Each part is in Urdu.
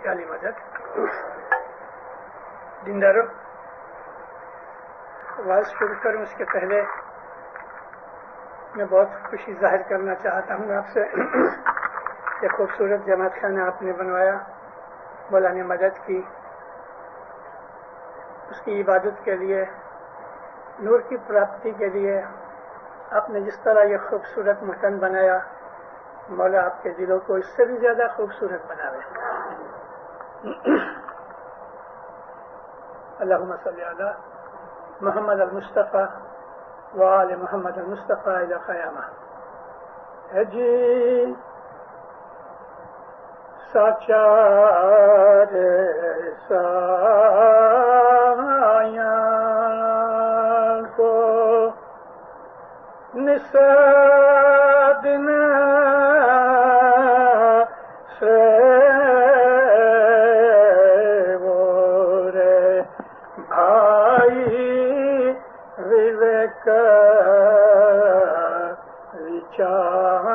کی عالی مدد دینداروں، آواز شروع کروں اس کے پہلے میں بہت خوشی ظاہر کرنا چاہتا ہوں آپ سے کہ خوبصورت جماعت خانہ آپ نے بنوایا، مولا نے مدد کی، اس کی عبادت کے لیے، نور کی پراپتی کے لیے آپ نے جس طرح یہ خوبصورت مکان بنایا، مولا آپ کے دلوں کو اس سے بھی زیادہ خوبصورت بناوے۔ اللہم صلی علی محمد المصطفیٰ وآل محمد المصطفیٰ الی قیامہ۔ ہے جی سچا سایاں کو نسدن سے وورے بھائی وویک وچار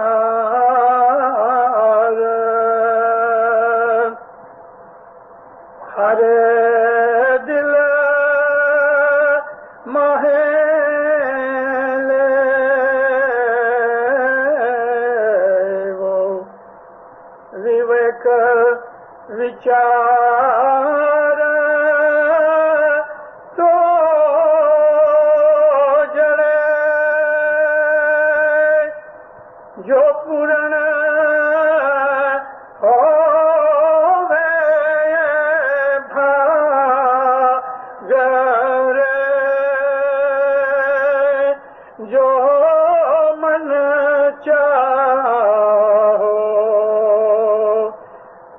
ہر دل وویک وچار تو جڑے جو پورن ہووے بھاگر جو من چاہو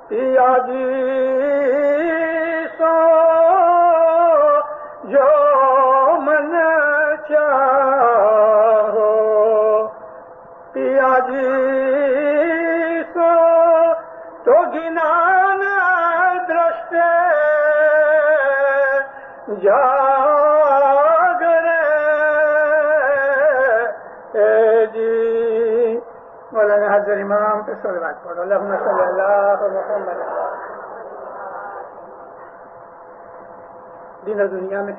پیا جی سو جو من چاہو پیا جی سو تو گنان درشت جاگرے جی۔ مولانا حضر امام پہ صلوات پڑھو، اللہم صلی اللہ محمد۔ دین و دنیا میں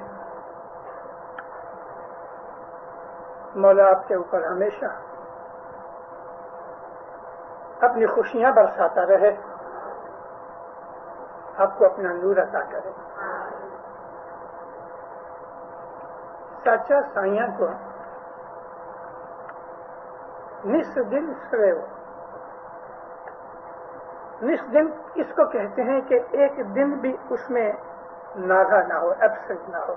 مولا آپ کے اوپر ہمیشہ اپنی خوشیاں برساتا رہے، آپ کو اپنا نور عطا کرے۔ سچا سائیاں کو نصف دن سوے ہو، نصف دن اس کو کہتے ہیں کہ ایک دن بھی اس میں ناغا نہ ہو، ایبسنٹ نہ ہو،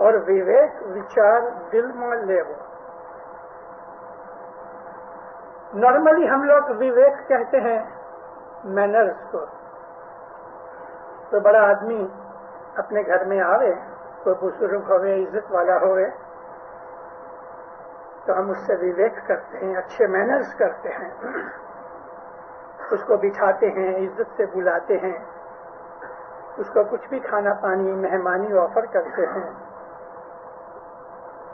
اور وویک وچار دل میں لے ہو۔ نارملی ہم لوگ وویک کہتے ہیں مینرز کو، تو بڑا آدمی اپنے گھر میں آوے، کوئی بزرگ ہوئے، عزت والا ہوئے، تو ہم اس سے وویک کرتے ہیں، اچھے مینرز کرتے ہیں، اس کو بٹھاتے ہیں، عزت سے بلاتے ہیں، اس کو کچھ بھی کھانا پانی مہمانی آفر کرتے ہیں،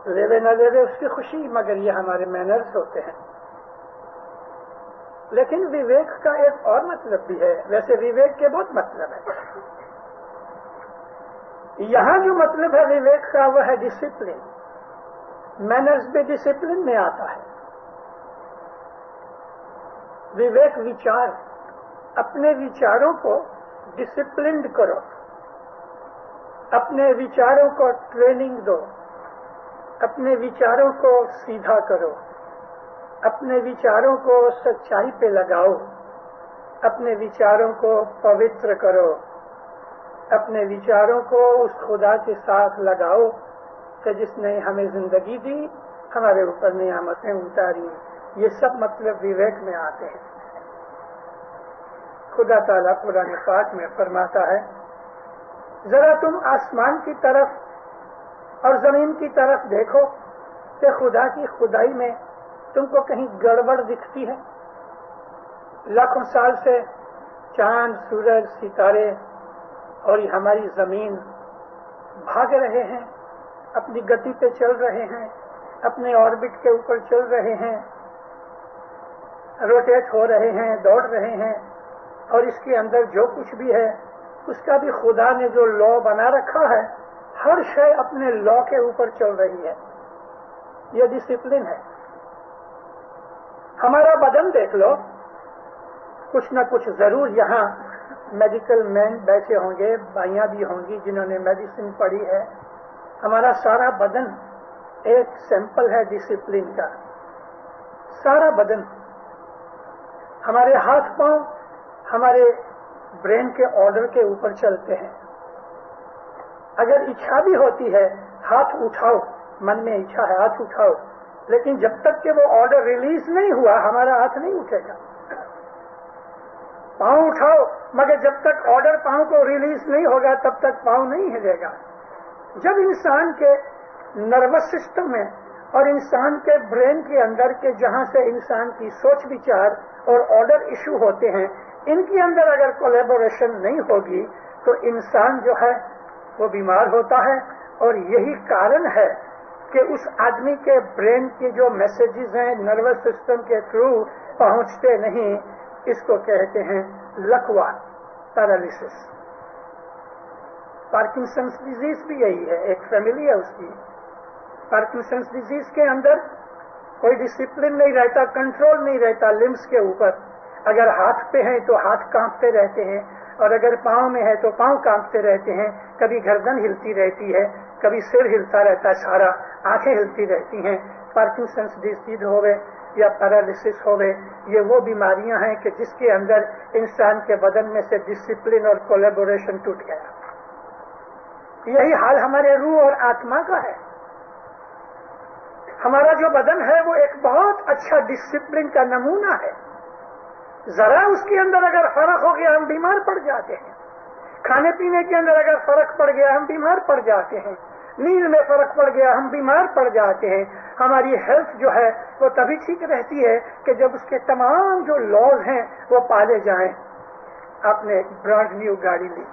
لیوے نہ لیوے اس کی خوشی، مگر یہ ہمارے مینرز ہوتے ہیں۔ لیکن وویک کا ایک اور مطلب بھی ہے، ویسے وویک کے بہت مطلب ہے، یہاں جو مطلب ہے وویک کا وہ ہے ڈسپلن۔ مینرز بھی ڈسپلن میں آتا ہے۔ وویک وچار، اپنے وچاروں کو ڈسپلنڈ کرو، اپنے وچاروں کو ٹریننگ دو، اپنے وچاروں کو سیدھا کرو، اپنے وچاروں کو سچائی پہ لگاؤ، اپنے وچاروں کو پوتر کرو، اپنے وچاروں کو اس خدا کے ساتھ لگاؤ کہ جس نے ہمیں زندگی دی، ہمارے اوپر نعمتیں اتاری۔ یہ سب مطلب وویک میں آتے ہیں۔ خدا تعالیٰ قرآن پاک میں فرماتا ہے، ذرا تم آسمان کی طرف اور زمین کی طرف دیکھو کہ خدا کی خدائی میں تم کو کہیں گڑبڑ دکھتی ہے؟ لاکھوں سال سے چاند، سورج، ستارے اور یہ ہماری زمین بھاگ رہے ہیں، اپنی گتی پہ چل رہے ہیں، اپنے آربٹ کے اوپر چل رہے ہیں، روٹیٹ ہو رہے ہیں، دوڑ رہے ہیں، اور اس کے اندر جو کچھ بھی ہے اس کا بھی خدا نے جو لا بنا رکھا ہے، ہر شے اپنے لا کے اوپر چل رہی ہے. یہ ڈسپلن ہے. ہمارا بدن دیکھ لو، کچھ نہ کچھ ضرور یہاں میڈیکل مین بیٹھے ہوں گے، بھائیاں بھی ہوں گی جنہوں نے میڈیسن پڑھی ہے. ہمارا سارا بدن ایک سیمپل ہے ڈسپلن کا. سارا بدن، ہمارے ہاتھ پاؤں ہمارے برین کے آرڈر کے اوپر چلتے ہیں. اگر اچھا بھی ہوتی ہے ہاتھ اٹھاؤ، من میں اچھا ہے ہاتھ اٹھاؤ، لیکن جب تک کہ وہ آرڈر ریلیز نہیں ہوا ہمارا ہاتھ نہیں اٹھے گا. پاؤں اٹھاؤ، مگر جب تک آرڈر پاؤں کو ریلیز نہیں ہوگا تب تک پاؤں نہیں ہلے گا. جب انسان کے نروس سسٹم میں اور انسان کے برین کے اندر کے جہاں سے انسان کی سوچ وچار اور آرڈر ایشو ہوتے ہیں، ان کے اندر اگر کولیبوریشن نہیں ہوگی تو انسان جو ہے وہ بیمار ہوتا ہے. اور یہی کارن ہے کہ اس آدمی کے برین کے جو میسیجز ہیں نروس سسٹم کے تھرو پہنچتے نہیں. اس کو کہتے ہیں لکوا پیرالیسس. پارکنسنس ڈیزیز بھی یہی ہے، ایک فیملی ہے اس کی. پارکنسنس ڈیزیز کے اندر کوئی ڈسپلن نہیں رہتا، کنٹرول نہیں رہتا لمبس کے اوپر. اگر ہاتھ پہ ہیں تو ہاتھ کانپتے رہتے ہیں، اور اگر پاؤں میں ہے تو پاؤں کانپتے رہتے ہیں. کبھی گردن ہلتی رہتی ہے، کبھی سر ہلتا رہتا ہے سارا، آنکھیں ہلتی رہتی ہیں. پارکنسنس ڈیزیز ہوئے یا پیرالیسس ہوئے، یہ وہ بیماریاں ہیں کہ جس کے اندر انسان کے بدن میں سے ڈسپلن اور کولیبوریشن ٹوٹ گیا. یہی حال ہمارے روح اور آتما کا ہے. ہمارا جو بدن ہے وہ ایک بہت اچھا ڈسپلن کا نمونہ ہے. ذرا اس کے اندر اگر فرق ہو گیا ہم بیمار پڑ جاتے ہیں. کھانے پینے کے اندر اگر فرق پڑ گیا ہم بیمار پڑ جاتے ہیں. نیند میں فرق پڑ گیا ہم بیمار پڑ جاتے ہیں. ہماری ہیلتھ جو ہے وہ تبھی ٹھیک رہتی ہے کہ جب اس کے تمام جو لاز ہیں وہ پالے جائیں. آپ نے ایک برانڈ نیو گاڑی لی،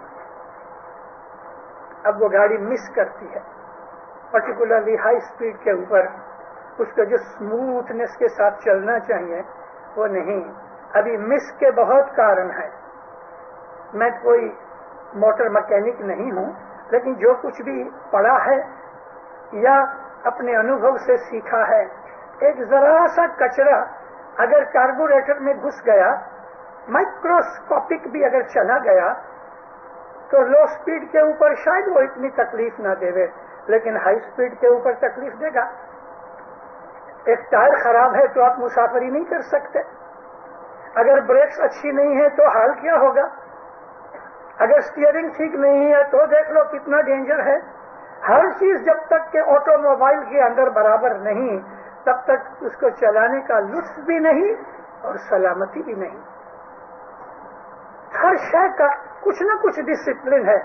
اب وہ گاڑی مس کرتی ہے، پرٹیکولرلی ہائی اسپیڈ کے اوپر. اس کا جو اسموتھنس کے ساتھ چلنا چاہیے وہ نہیں. ابھی مس کے بہت کارن ہیں. میں کوئی موٹر مکینک نہیں ہوں، لیکن جو کچھ بھی پڑھا ہے یا اپنے انوبھو سے سیکھا ہے، ایک ذرا سا کچرا اگر کاربوریٹر میں گھس گیا، مائکروسکوپک بھی اگر چلا گیا تو لو اسپیڈ کے اوپر شاید وہ اتنی تکلیف نہ دے، لیکن ہائی اسپیڈ کے اوپر تکلیف دے گا. ایک ٹائر خراب ہے تو آپ مسافری نہیں کر سکتے. اگر بریکس اچھی نہیں ہے تو حال کیا ہوگا؟ اگر اسٹیئرنگ ٹھیک نہیں ہے تو دیکھ لو کتنا ڈینجر ہے. ہر چیز جب تک کہ آٹو موبائل کے اندر برابر نہیں تب تک اس کو چلانے کا لطف بھی نہیں اور سلامتی بھی نہیں. ہر شے کا کچھ نہ کچھ ڈسپلن ہے.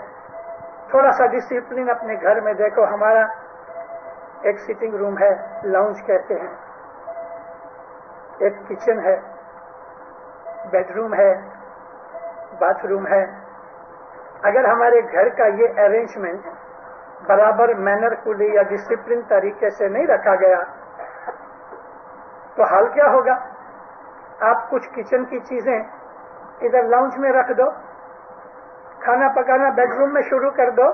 تھوڑا سا ڈسپلن اپنے گھر میں دیکھو. ہمارا ایک سٹنگ روم ہے، لاؤنج کہتے ہیں، ایک کچن ہے، بیڈ روم ہے، باتھ روم ہے. اگر ہمارے گھر کا یہ ارینجمنٹ برابر مینرفلی یا ڈسپلن طریقے سے نہیں رکھا گیا تو حال کیا ہوگا؟ آپ کچھ کچن کی چیزیں ادھر لاؤنج میں رکھ دو، کھانا پکانا بیڈ روم میں شروع کر دو،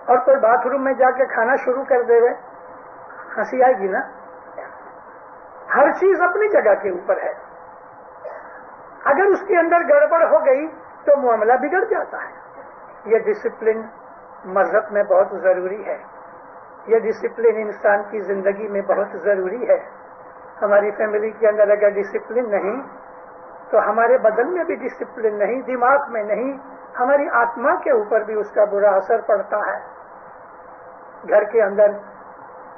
اور کوئی باتھ روم میں جا کے کھانا شروع کر دے گئے، ہنسی آئے گی نا؟ ہر چیز اپنی جگہ کے اوپر ہے. اگر اس کے اندر گڑبڑ ہو گئی تو معاملہ بگڑ جاتا ہے. یہ ڈسپلن مذہب میں بہت ضروری ہے. یہ ڈسپلن انسان کی زندگی میں بہت ضروری ہے. ہماری فیملی کے اندر اگر ڈسپلن نہیں تو ہمارے بدن میں بھی ڈسپلن نہیں، دماغ میں نہیں، ہماری آتما کے اوپر بھی اس کا برا اثر پڑتا ہے. گھر کے اندر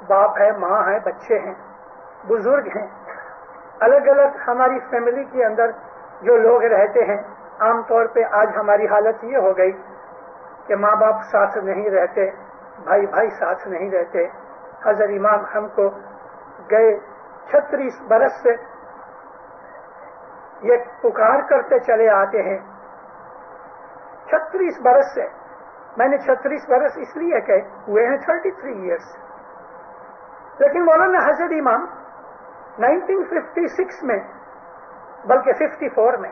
باپ ہے، ماں ہے، بچے ہیں، بزرگ ہیں، الگ الگ ہماری فیملی کے اندر جو لوگ رہتے ہیں. عام طور پہ آج ہماری حالت یہ ہو گئی کہ ماں باپ ساتھ نہیں رہتے، بھائی بھائی ساتھ نہیں رہتے. حضرت امام ہم کو گئے 36 برس سے یہ پکار کرتے چلے آتے ہیں. 36 برس سے. میں نے 36 برس اس لیے کہ ہوئے ہیں 33 ایئرس. لیکن مولانا حضرت امام 1956 میں، بلکہ 54 میں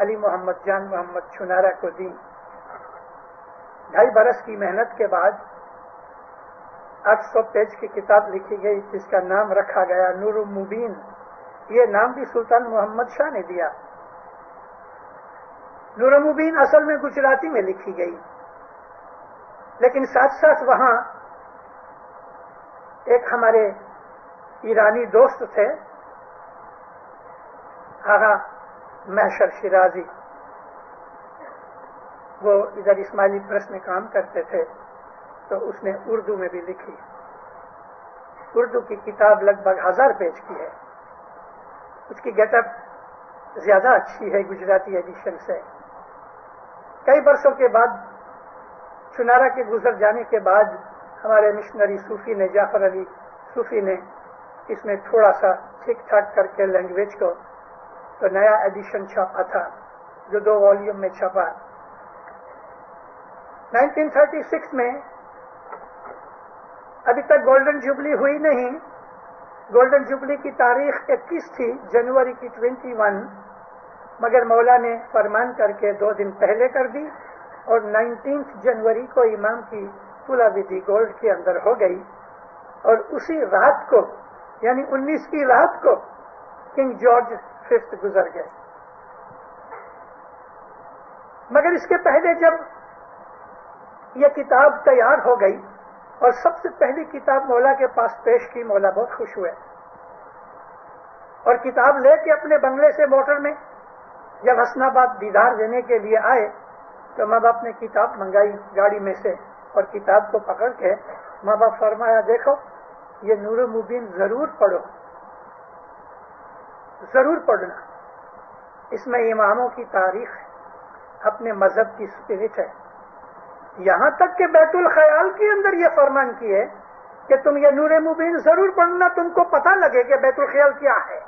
علی محمد جان محمد چنارا کو دی. 2.5 برس کی محنت کے بعد 800 پیج کی کتاب لکھی گئی جس کا نام رکھا گیا نور المبین. یہ نام بھی سلطان محمد شاہ نے دیا. نور المبین اصل میں گجراتی میں لکھی گئی، لیکن ساتھ ساتھ وہاں ایک ہمارے ایرانی دوست تھے آغا محشر شیرازی، وہ ادھر اسماعیلی پریس میں کام کرتے تھے، تو اس نے اردو میں بھی لکھی. اردو کی کتاب لگ بھگ 1000 پیج کی ہے. اس کی گیٹ اپ زیادہ اچھی ہے گجراتی ایڈیشن سے. کئی برسوں کے بعد چنارا کے گزر جانے کے بعد ہمارے مشنری صوفی نے، جعفر علی صوفی نے اس میں تھوڑا سا ٹھیک ٹھاک کر کے لینگویج کو تو نیا ایڈیشن چھاپا تھا جو 2 والیوم میں چھپا. 1936 میں ابھی تک گولڈن جوبلی ہوئی نہیں. گولڈن جوبلی کی تاریخ 21 تھی، جنوری کی 21، مگر مولا نے فرمان کر کے 2 دن پہلے کر دی اور 19 جنوری کو امام کی پولا ودی گولڈ کے اندر ہو گئی. اور اسی رات کو یعنی 19 کی رات کو کنگ جارج 5 گزر گئے. مگر اس کے پہلے جب یہ کتاب تیار ہو گئی اور سب سے پہلی کتاب مولا کے پاس پیش کی، مولا بہت خوش ہوئے اور کتاب لے کے اپنے بنگلے سے موٹر میں جب حسن آباد دیدار دینے کے لیے آئے تو ماں باپ نے کتاب منگائی گاڑی میں سے اور کتاب کو پکڑ کے ماں باپ فرمایا دیکھو یہ نور المبین ضرور پڑھو، ضرور پڑھنا. اس میں اماموں کی تاریخ ہے، اپنے مذہب کی اسپرٹ ہے. یہاں تک کہ بیت الخیال کے اندر یہ فرمان کیے کہ تم یہ نور مبین ضرور پڑھنا، تم کو پتہ لگے کہ بیت الخیال کیا ہے.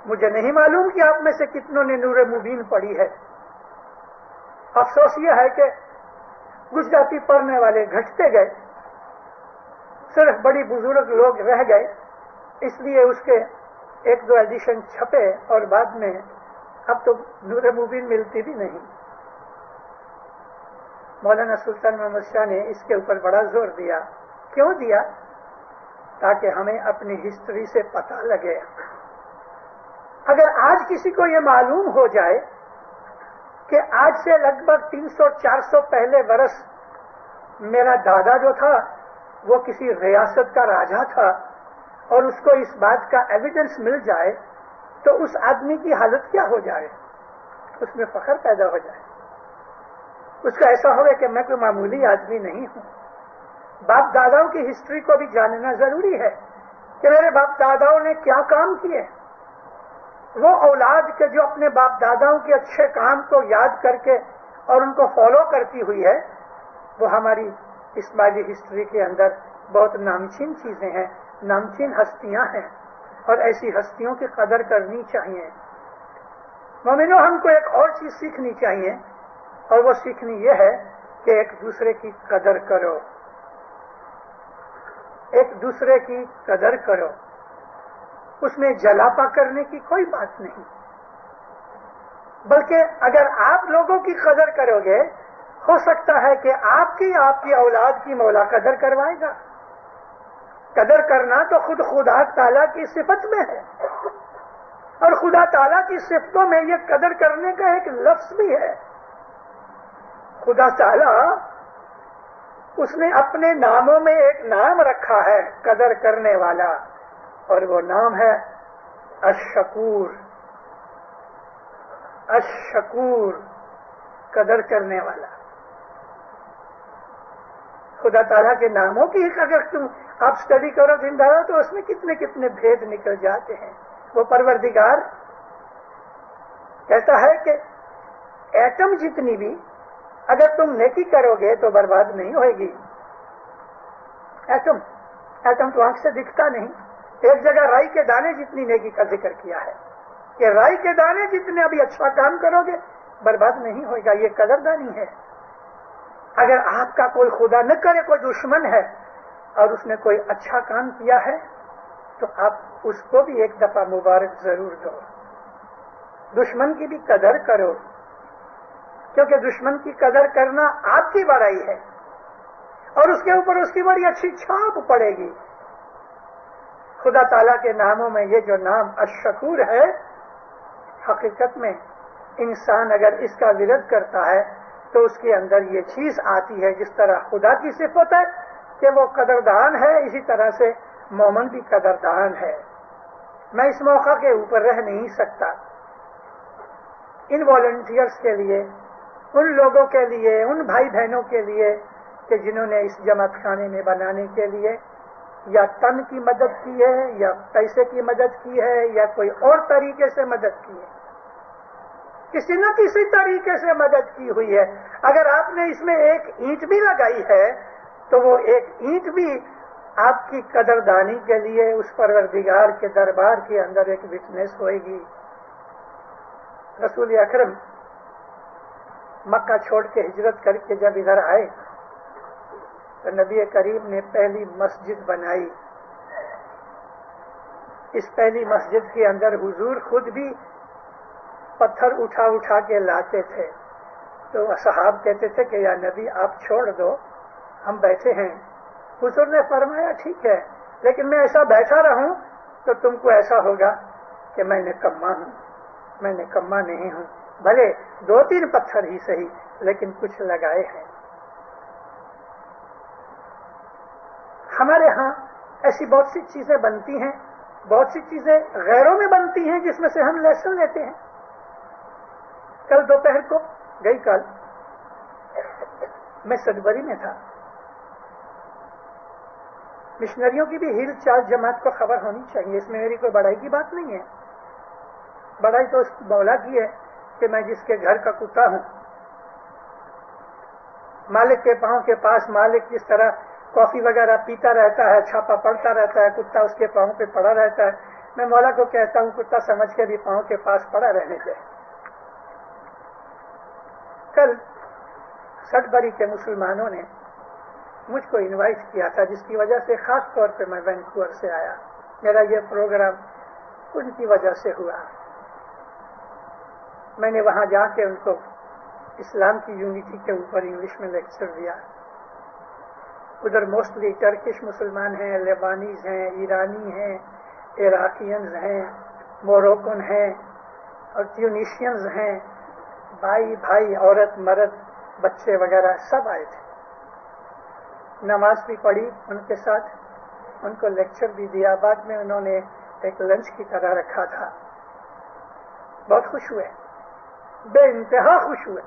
مجھے نہیں معلوم کہ آپ میں سے کتنوں نے نور مبین پڑھی ہے. افسوس یہ ہے کہ گجراتی پڑھنے والے گھٹتے گئے، صرف بڑی بزرگ لوگ رہ گئے. اس لیے اس کے 1-2 ایڈیشن چھپے اور بعد میں اب تو نور مبین ملتی بھی نہیں. مولانا سلطان محمد شاہ نے اس کے اوپر بڑا زور دیا. کیوں دیا؟ تاکہ ہمیں اپنی ہسٹری سے پتہ لگے. اگر آج کسی کو یہ معلوم ہو جائے کہ آج سے لگ بھگ 300-400 پہلے برس میرا دادا جو تھا وہ کسی ریاست کا راجا تھا اور اس کو اس بات کا ایویڈنس مل جائے تو اس آدمی کی حالت کیا ہو جائے؟ اس میں فخر پیدا ہو جائے. اس کا ایسا ہوگا کہ میں کوئی معمولی آدمی نہیں ہوں. باپ داداؤں کی ہسٹری کو بھی جاننا ضروری ہے کہ میرے باپ داداؤں نے کیا کام کیے. وہ اولاد کے جو اپنے باپ داداؤں کے اچھے کام کو یاد کر کے اور ان کو فالو کرتی ہوئی ہے، وہ ہماری اسماعیلی ہسٹری کے اندر بہت نامچین چیزیں ہیں، نامچین ہستیاں ہیں اور ایسی ہستیوں کی قدر کرنی چاہیے. مومنوں، ہم کو ایک اور چیز سیکھنی چاہیے اور وہ سیکھنی یہ ہے کہ ایک دوسرے کی قدر کرو، ایک دوسرے کی قدر کرو. اس میں جلاپا کرنے کی کوئی بات نہیں، بلکہ اگر آپ لوگوں کی قدر کرو گے ہو سکتا ہے کہ آپ کی اولاد کی مولا قدر کروائے گا. قدر کرنا تو خود خدا تعالیٰ کی صفت میں ہے اور خدا تعالیٰ کی صفتوں میں یہ قدر کرنے کا ایک لفظ بھی ہے. خدا تعالیٰ اس نے اپنے ناموں میں ایک نام رکھا ہے قدر کرنے والا، اور وہ نام ہے الشکور. الشکور، قدر کرنے والا. خدا تعالیٰ کے ناموں کی اگر تم آپ اسٹڈی کرو زندہ رہو تو اس میں کتنے کتنے بھید نکل جاتے ہیں. وہ پروردگار کہتا ہے کہ ایٹم جتنی بھی اگر تم نیکی کرو گے تو برباد نہیں ہوئے گی. ایٹم تو آنکھ سے دکھتا نہیں. ایک جگہ رائی کے دانے جتنی نیکی کا ذکر کیا ہے کہ رائی کے دانے جتنے ابھی اچھا کام کرو گے برباد نہیں ہوئے گا. یہ قدردانی ہے. اگر آپ کا کوئی خدا نہ کرے کوئی دشمن ہے اور اس نے کوئی اچھا کام کیا ہے تو آپ اس کو بھی ایک دفعہ مبارک ضرور دو. دشمن کی بھی قدر کرو، کیونکہ دشمن کی قدر کرنا آپ کی بڑائی ہے اور اس کے اوپر اس کی بڑی اچھی چھاپ پڑے گی۔ خدا تعالیٰ کے ناموں میں یہ جو نام الشکور ہے، حقیقت میں انسان اگر اس کا ورد کرتا ہے تو اس کے اندر یہ چیز آتی ہے، جس طرح خدا کی صفت ہے کہ وہ قدردان ہے، اسی طرح سے مومن بھی قدردان ہے۔ میں اس موقع کے اوپر رہ نہیں سکتا ان والنٹیئرز کے لیے، ان لوگوں کے لیے، ان بھائی بہنوں کے لیے کہ جنہوں نے اس جماعت خانے میں بنانے کے لیے یا تن کی مدد کی ہے، یا پیسے کی مدد کی ہے، یا کوئی اور طریقے سے مدد کی ہے، کسی نہ کسی طریقے سے مدد کی ہوئی ہے۔ اگر آپ نے اس میں ایک اینٹ بھی لگائی ہے تو وہ ایک اینٹ بھی آپ کی قدردانی کے لیے اس پروردگار کے دربار کے اندر ایک وٹنس ہوئے گی۔ رسول اکرم مکہ چھوڑ کے ہجرت کر کے جب ادھر آئے تو نبی کریم نے پہلی مسجد بنائی۔ اس پہلی مسجد کے اندر حضور خود بھی پتھر اٹھا اٹھا کے لاتے تھے، تو اصحاب کہتے تھے کہ یا نبی آپ چھوڑ دو، ہم بیٹھے ہیں۔ حضور نے فرمایا ٹھیک ہے، لیکن میں ایسا بیٹھا رہوں تو تم کو ایسا ہوگا کہ میں نکما ہوں۔ میں نکما نہیں ہوں، بھلے 2-3 پتھر ہی صحیح، لیکن کچھ لگائے ہیں۔ ہمارے ہاں ایسی بہت سی چیزیں بنتی ہیں، بہت سی چیزیں غیروں میں بنتی ہیں جس میں سے ہم لیسن لیتے ہیں۔ کل دوپہر کو کل میں سدبری میں تھا۔ مشنریوں کی بھی ہیل چال جماعت کو خبر ہونی چاہیے، اس میں میری کوئی بڑائی کی بات نہیں ہے۔ بڑائی تو اس مولا کی ہے کہ میں جس کے گھر کا کتا ہوں، مالک کے پاؤں کے پاس مالک جس طرح کافی وغیرہ پیتا رہتا ہے، چھاپا پڑتا رہتا ہے، کتا اس کے پاؤں پہ پڑا رہتا ہے، میں مولا کو کہتا ہوں کتا سمجھ کے بھی پاؤں کے پاس پڑا رہنے دے۔ کل سڈبری کے مسلمانوں نے مجھ کو انوائٹ کیا تھا، جس کی وجہ سے خاص طور پہ میں وینکوور سے آیا۔ میرا یہ پروگرام ان کی وجہ سے ہوا۔ میں نے وہاں جا کے ان کو اسلام کی یونٹی کے اوپر انگلش میں لیکچر دیا۔ ادھر موسٹلی ٹرکش مسلمان ہیں، لیبانیز ہیں، ایرانی ہیں، عراقینز ہیں، موروکن ہیں اور ٹیونیشینز ہیں، بھائی عورت مرد بچے وغیرہ سب آئے تھے۔ نماز بھی پڑھی ان کے ساتھ، ان کو لیکچر بھی دیا، بعد میں انہوں نے ایک لنچ کی طرح رکھا تھا۔ بہت خوش ہوئے، بے انتہا خوش ہوئے۔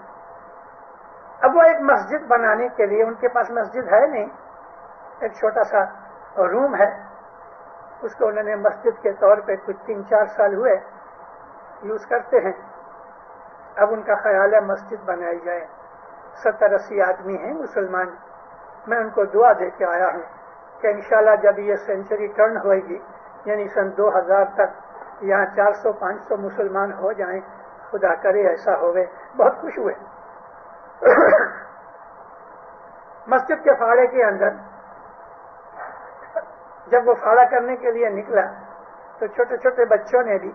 اب وہ ایک مسجد بنانے کے لیے، ان کے پاس مسجد ہے نہیں، ایک چھوٹا سا روم ہے، اس کو انہوں نے مسجد کے طور پہ کچھ 3-4 سال ہوئے یوز کرتے ہیں۔ اب ان کا خیال ہے مسجد بنائی جائے۔ 70-80 آدمی ہیں مسلمان۔ میں ان کو دعا دے کے آیا ہوں کہ انشاءاللہ جب یہ سینچری ٹرن ہوئے گی، یعنی سن 2000 تک یہاں 400-500 مسلمان ہو جائیں، خدا کرے ایسا ہوئے۔ بہت خوش ہوئے۔ مسجد کے فاڑے کے اندر جب وہ فاڑا کرنے کے لیے نکلا تو چھوٹے چھوٹے بچوں نے بھی،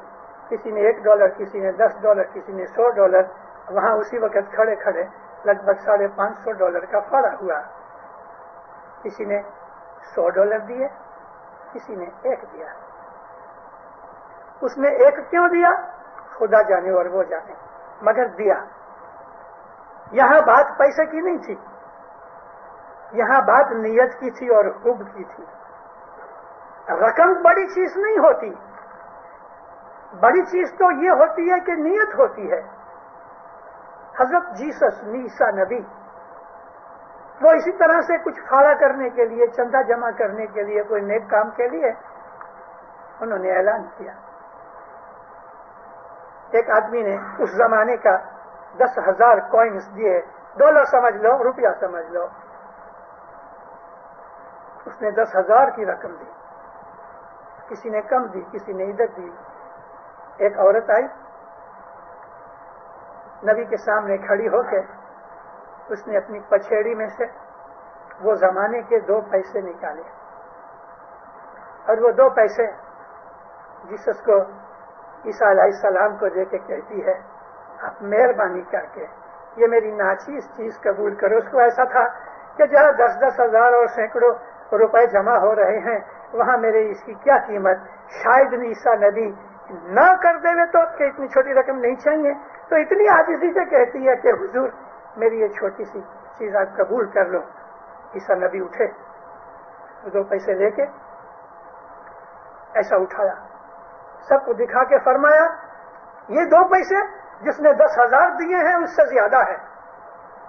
کسی نے $1، کسی نے $10، کسی نے $100، وہاں اسی وقت کھڑے کھڑے لگ بھگ $550 کا فاڑا ہوا۔ کسی نے $100 دیے، کسی نے 1 دیا۔ اس نے 1 کیوں دیا خدا جانے اور وہ جانے، مگر دیا۔ یہاں بات پیسے کی نہیں تھی، یہاں بات نیت کی تھی اور حب کی تھی۔ رقم بڑی چیز نہیں ہوتی، بڑی چیز تو یہ ہوتی ہے کہ نیت ہوتی ہے۔ حضرت جیسس عیسیٰ نبی وہ اسی طرح سے کچھ کھڑا کرنے کے لیے، چندہ جمع کرنے کے لیے، کوئی نیک کام کے لیے انہوں نے اعلان کیا۔ ایک آدمی نے اس زمانے کا 10,000 کوئنس دیے، $1 سمجھ لو، روپیہ سمجھ لو۔ اس نے 10,000 کی رقم دی، کسی نے کم دی، کسی نے ادھر دی۔ ایک عورت آئی نبی کے سامنے کھڑی ہو کے، اس نے اپنی پچھیڑی میں سے وہ زمانے کے 2 پیسے نکالے، اور وہ 2 پیسے جیسس کو عیسیٰ علیہ السلام کو دے کے کہتی ہے آپ مہربانی کر کے یہ میری ناچیز چیز قبول کرو. اس کو ایسا تھا کہ جہاں 10-10 ہزار اور سینکڑوں روپے جمع ہو رہے ہیں وہاں میرے اس کی کیا قیمت. شاید عیسیٰ نبی نہ کر دے تو کہ اتنی چھوٹی رقم نہیں چاہیے, تو اتنی عاجزی سے کہتی ہے کہ حضور میری یہ چھوٹی سی چیز آپ قبول کر لو. عیسیٰ نبی اٹھے, 2 پیسے لے کے ایسا اٹھایا, سب کو دکھا کے فرمایا یہ 2 پیسے جس نے 10,000 دیے ہیں اس سے زیادہ ہے.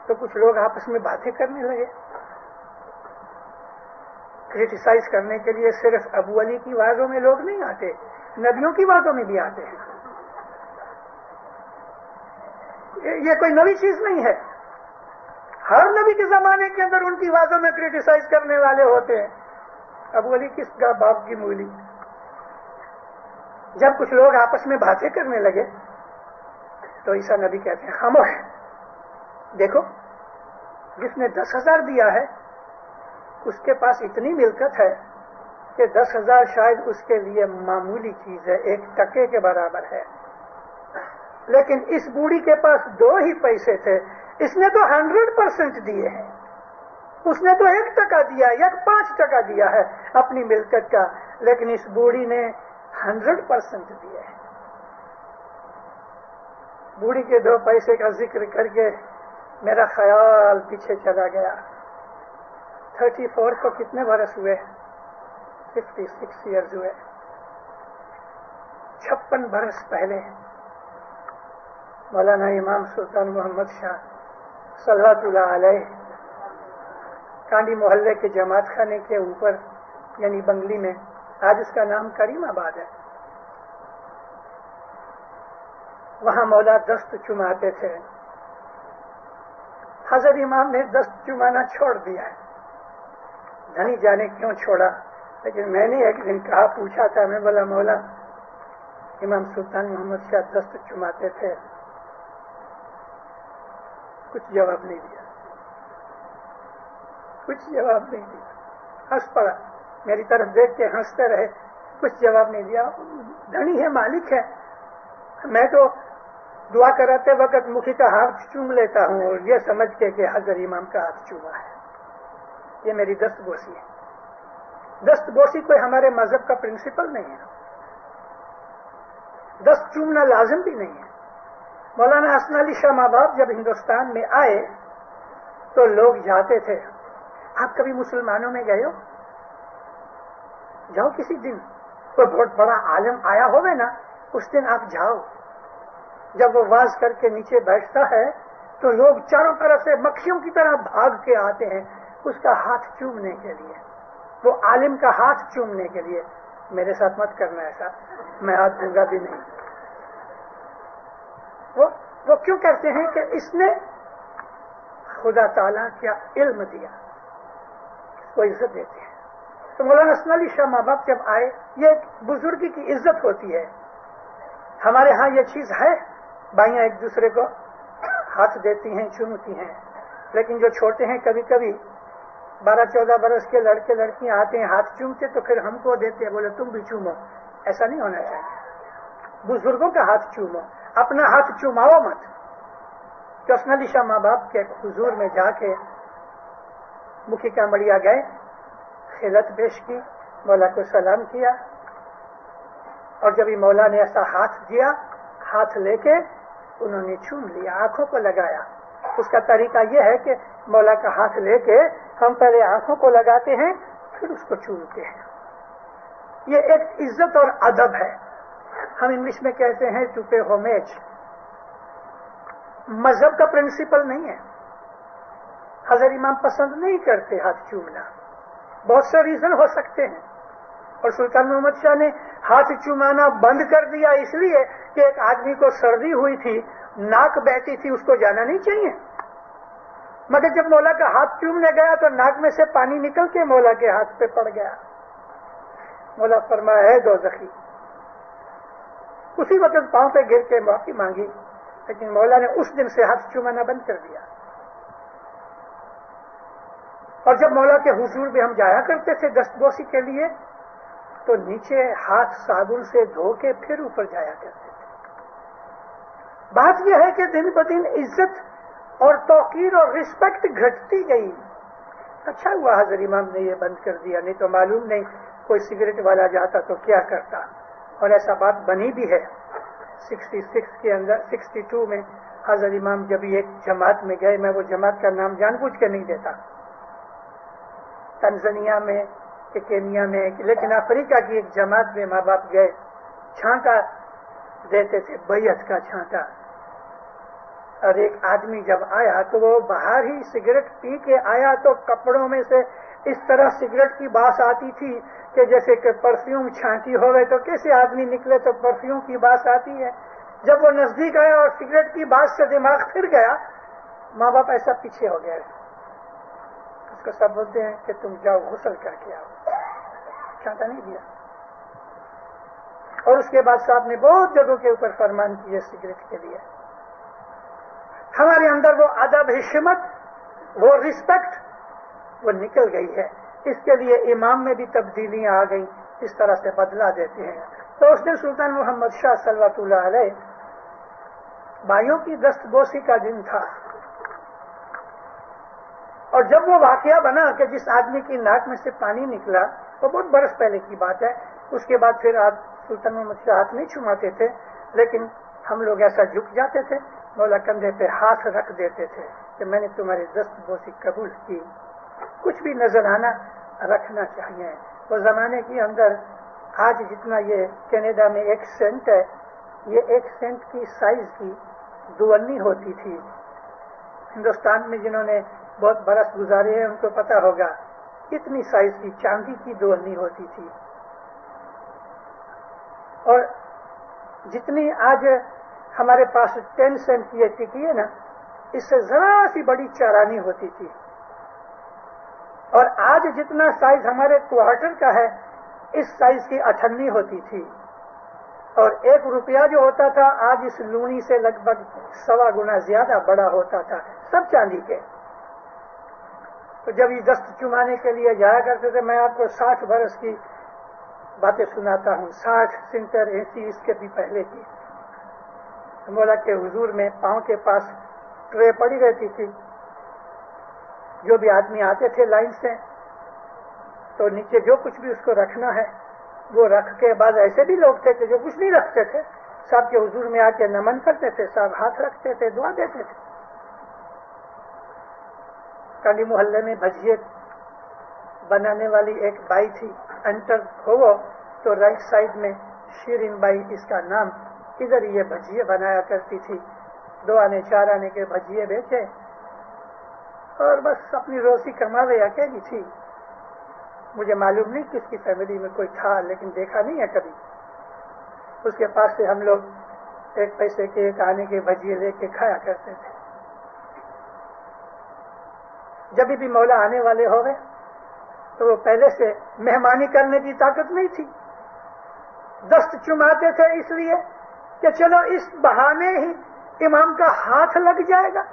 تو کچھ لوگ آپس میں باتیں کرنے لگے. کرٹیسائز کرنے کے لیے صرف ابو علی کی وعظوں میں لوگ نہیں آتے, نبیوں کی باتوں میں بھی آتے ہیں. یہ کوئی نئی چیز نہیں ہے. ہر نبی کے زمانے کے اندر ان کی باتوں میں کرٹیسائز کرنے والے ہوتے ہیں. ابو علی کس کا باپ کی مولی. جب کچھ لوگ آپس میں باتیں کرنے لگے تو عیسیٰ نبی کہتے ہیں خاموش, دیکھو جس نے 10,000 دیا ہے اس کے پاس اتنی ملکت ہے کہ 10,000 شاید اس کے لیے معمولی چیز ہے, 1 ٹکے کے برابر ہے. لیکن اس بوڑھی کے پاس 2 ہی پیسے تھے, اس نے تو 100% دیے ہیں. اس نے تو 1 ٹکا دیا یا 5 ٹکا دیا ہے اپنی ملکت کا, لیکن اس بوڑھی نے 100% دیے ہیں. بوڑھی کے 2 پیسے کا ذکر کر کے میرا خیال پیچھے چلا گیا. 34 کو کتنے برس ہوئے؟ 56 ایئرز ہوئے. 56 برس پہلے مولانا امام سلطان محمد شاہ صلی اللہ علیہ کانڈی محلے کے جماعت خانے کے اوپر یعنی بنگلی میں, آج اس کا نام کریم آباد ہے, وہاں مولا دست چماتے تھے. حضرت امام نے دست چمانا چھوڑ دیا ہے, دھنی جانے کیوں چھوڑا, لیکن میں نے ایک دن کہا, پوچھا تھا, میں بولا مولا امام سلطان محمد شاہ دست چماتے تھے, کچھ جواب نہیں دیا. کچھ جواب نہیں دیا. ہنس پڑا, میری طرف دیکھ کے ہنستے رہے, کچھ جواب نہیں دیا. دھنی ہے, مالک ہے, میں تو دعا کراتے وقت مکھی کا ہاتھ چوم لیتا ہوں اور یہ سمجھ کے کہ حضرت امام کا ہاتھ چوما ہے. یہ میری دست بوسی ہے. دست بوسی کوئی ہمارے مذہب کا پرنسپل نہیں ہے, دست چومنا لازم بھی نہیں ہے. مولانا حسن علی شاہ ماباب جب ہندوستان میں آئے تو لوگ جاتے تھے. آپ کبھی مسلمانوں میں گئے ہو؟ جاؤ کسی دن, کوئی بہت بڑا عالم آیا ہوگا نا, اس دن آپ جاؤ. جب وہ واز کر کے نیچے بیٹھتا ہے تو لوگ چاروں طرف سے مکھیوں کی طرح بھاگ کے آتے ہیں اس کا ہاتھ چومنے کے لیے, وہ عالم کا ہاتھ چومنے کے لیے. میرے ساتھ مت کرنا ایسا, میں ہاتھ دوں گا بھی نہیں. وہ کیوں کرتے ہیں کہ اس نے خدا تعالیٰ کیا علم دیا, اس کو عزت دیتے ہیں. تو مولانا حسن علی شاہ ماں باپ جب آئے, یہ ایک بزرگی کی عزت ہوتی ہے. ہمارے ہاں یہ چیز ہے, بھائیاں ایک دوسرے کو ہاتھ دیتی ہیں, چومتی ہیں, لیکن جو چھوٹے ہیں کبھی کبھی 12-14 برس کے لڑکے لڑکیاں آتے ہیں, ہاتھ چومتے تو پھر ہم کو دیتے ہیں, بولے تم بھی چومو. ایسا نہیں ہونا چاہیے. بزرگوں کا ہاتھ چومو, اپنا ہاتھ چوماؤ مت. تو حسن علی شاہ ماں باپ کے حضور میں جا کے مکھی کا مڑیا گئے, خلعت پیش کی, مولا کو سلام کیا, اور جب یہ مولا نے ایسا ہاتھ دیا, ہاتھ لے کے انہوں نے چوم لیا, آنکھوں کو لگایا. اس کا طریقہ یہ ہے کہ مولا کا ہاتھ لے کے ہم پہلے آنکھوں کو لگاتے ہیں پھر اس کو چومتے ہیں. یہ ایک عزت اور ادب ہے. ہم انگلش میں کہتے ہیں ٹو پے ہومیج. مذہب کا پرنسپل نہیں ہے. حضرت امام پسند نہیں کرتے ہاتھ چومنا, بہت سے ریزن ہو سکتے ہیں. اور سلطان محمد شاہ نے ہاتھ چومانا بند کر دیا اس لیے کہ ایک آدمی کو سردی ہوئی تھی, ناک بہتی تھی, اس کو جانا نہیں چاہیے. مگر جب مولا کا ہاتھ چومنے گیا تو ناک میں سے پانی نکل کے مولا کے ہاتھ پہ پڑ گیا. مولا فرمایا ہے دوزخی. اسی وقت پاؤں پہ گر کے معافی مانگی, لیکن مولا نے اس دن سے ہاتھ چومانا بند کر دیا. اور جب مولا کے حضور میں ہم جایا کرتے تھے دستبوسی کے لیے تو نیچے ہاتھ صابن سے دھو کے پھر اوپر جایا کرتے تھے. بات یہ ہے کہ دن بدن عزت اور توقیر اور رسپیکٹ گھٹتی گئی. اچھا ہوا حضرت امام نے یہ بند کر دیا, نہیں تو معلوم نہیں کوئی سگریٹ والا جاتا تو کیا کرتا. اور ایسا بات بنی بھی ہے 66 کے اندر. 62 میں حضرت امام جب ایک جماعت میں گئے, میں وہ جماعت کا نام جان بوجھ کے نہیں دیتا, تنزانیہ میں کہ کینیا میں, لیکن افریقہ کی ایک جماعت میں ماں باپ گئے, چھانٹا دیتے تھے, بیعت کا چھانٹا. اور ایک آدمی جب آیا تو وہ باہر ہی سگریٹ پی کے آیا تو کپڑوں میں سے اس طرح سگریٹ کی باس آتی تھی کہ جیسے کہ پرفیوم چھانٹی ہو گئے تو کیسے آدمی نکلے تو پرفیوم کی باس آتی ہے. جب وہ نزدیک آیا اور سگریٹ کی باس سے دماغ پھر گیا, ماں باپ ایسا پیچھے ہو گئے. اس کو سب بولتے ہیں کہ تم جاؤ غسل کر کے آؤ, چھانٹا نہیں دیا. اور اس کے بعد صاحب نے بہت جگہوں کے اوپر فرمان کیے سگریٹ کے لیے. ہمارے اندر وہ ادب, حشمت, وہ رسپیکٹ وہ نکل گئی ہے. اس کے لیے امام میں بھی تبدیلیاں آ گئیں, اس طرح سے بدلا دیتے ہیں. تو اس دن سلطان محمد شاہ صلوات اللہ علیہ بھائیوں کی دست بوسی کا دن تھا. اور جب وہ واقعہ بنا کہ جس آدمی کی ناک میں سے پانی نکلا, وہ بہت برس پہلے کی بات ہے, اس کے بعد پھر آپ سلطان محمد شاہ ہاتھ نہیں چھماتے تھے, لیکن ہم لوگ ایسا جھک جاتے تھے, مولا کندھے پہ ہاتھ رکھ دیتے تھے کہ میں نے تمہاری دست بوسی قبول کی. کچھ بھی نظر آنا رکھنا چاہیے. وہ زمانے کے اندر آج جتنا یہ کینیڈا میں 1 سینٹ ہے, یہ 1 سینٹ کی سائز کی 2 انی ہوتی تھی. ہندوستان میں جنہوں نے بہت برس گزارے ہیں ان کو پتا ہوگا اتنی سائز کی چاندی کی 2 انی ہوتی تھی. اور جتنی آج ہمارے پاس 10 سینٹ کی یہ ٹکی ہے نا, اس سے ذرا سی بڑی 4 آنی ہوتی تھی. اور آج جتنا سائز ہمارے کوارٹر کا ہے, اس سائز کی 8 انی ہوتی تھی. اور 1 روپیہ جو ہوتا تھا آج اس لونی سے لگ بھگ 1.25 گنا زیادہ بڑا ہوتا تھا, سب چاندی کے. تو جب یہ دست چمانے کے لیے جایا کرتے تھے, میں آپ کو 60 برس کی باتیں سناتا ہوں, 60, 70, 80 اس کے بھی پہلے کی. مولا کے حضور میں پاؤں کے پاس ٹرے پڑی رہتی تھی. جو بھی آدمی آتے تھے لائن سے تو نیچے جو کچھ بھی اس کو رکھنا ہے وہ رکھ کے, بعد ایسے بھی لوگ تھے کہ جو کچھ نہیں رکھتے تھے, صاحب کے حضور میں آ کے نمن کرتے تھے, صاحب ہاتھ رکھتے تھے, دعا دیتے تھے. کالی محلے میں بھجیے بنانے والی ایک بائی تھی, انٹر ہو تو رائٹ سائڈ میں شیرین بائی اس کا نام, ادھر یہ بھجیے بنایا کرتی تھی. 2 آنے 4 آنے کے بھجیے بیچے اور بس اپنی روزی کما لے. اکیلی تھی, مجھے معلوم نہیں کس کی فیملی میں کوئی تھا, لیکن دیکھا نہیں ہے کبھی. اس کے پاس سے ہم لوگ 1 پیسے کے 1 آنے کے بھجیے لے کے کھایا کرتے تھے. جب بھی مولا آنے والے ہو گئے تو وہ پہلے سے مہمانی کرنے کی طاقت نہیں تھی, دست چماتے تھے اس لیے کہ چلو اس بہانے ہی امام کا ہاتھ لگ جائے گا.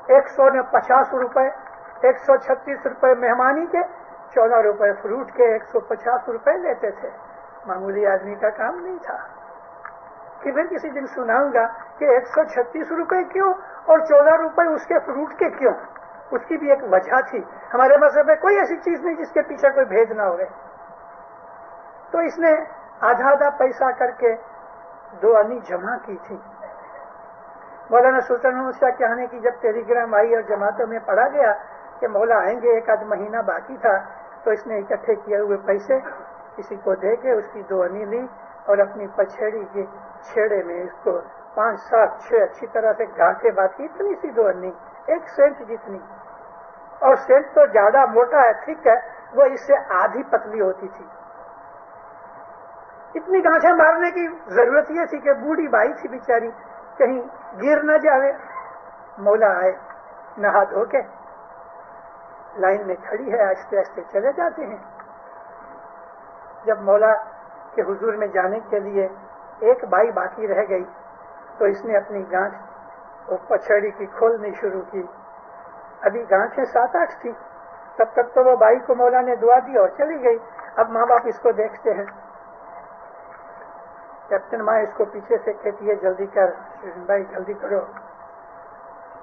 150 روپے, 136 روپے مہمانی کے, 14 روپے فروٹ کے, 150 روپے لیتے تھے. معمولی آدمی کا کام نہیں تھا. کہ پھر کسی دن سناؤں گا کہ 136 روپے کیوں اور 14 روپے اس کے فروٹ کے کیوں. اس کی بھی ایک وجہ تھی. ہمارے مذہب میں کوئی ایسی چیز نہیں جس کے پیچھے کوئی بھید نہ ہوئے. تو اس نے آدھا پیسہ کر کے 2 انی جمع کی تھی. مولانا سلطان محمد شاہ کے آنے کی جب ٹیلی گرام آئی اور جماعتوں میں پڑھا گیا کہ مولا آئیں گے, 1 آدھ مہینہ باقی تھا, تو اس نے اکٹھے کیے ہوئے پیسے کسی کو دے کے اس کی 2 انی لی اور اپنی پچھیڑی کے چھیڑے میں اس کو 5, 7, 6 اچھی طرح سے گھاٹے بات کی. اتنی سی 2 انی, 1 سینٹ جتنی. اور سینٹ تو زیادہ موٹا ہے, ٹھیک ہے, وہ اس سے آدھی پتلی ہوتی تھی. اتنی گانٹھیں مارنے کی ضرورت یہ تھی کہ بوڑھی بائی تھی بیچاری, کہیں گر نہ جاوے. مولا آئے, نہا دھو کے لائن میں کھڑی ہے, آہستہ آہستہ چلے جاتے ہیں. جب مولا کے حضور میں جانے کے لیے 1 بائی باقی رہ گئی تو اس نے اپنی گانٹھ اور پچھڑی کی کھولنی شروع کی. ابھی گانٹھیں 7-8 تھی تب تک تو وہ بھائی کو مولا نے دعا دی اور چلی گئی. اب ماں باپ اس کو دیکھتے ہیں. کیپٹن ماں اس کو پیچھے سے کہتی ہے جلدی کر شیرین بھائی جلدی کرو.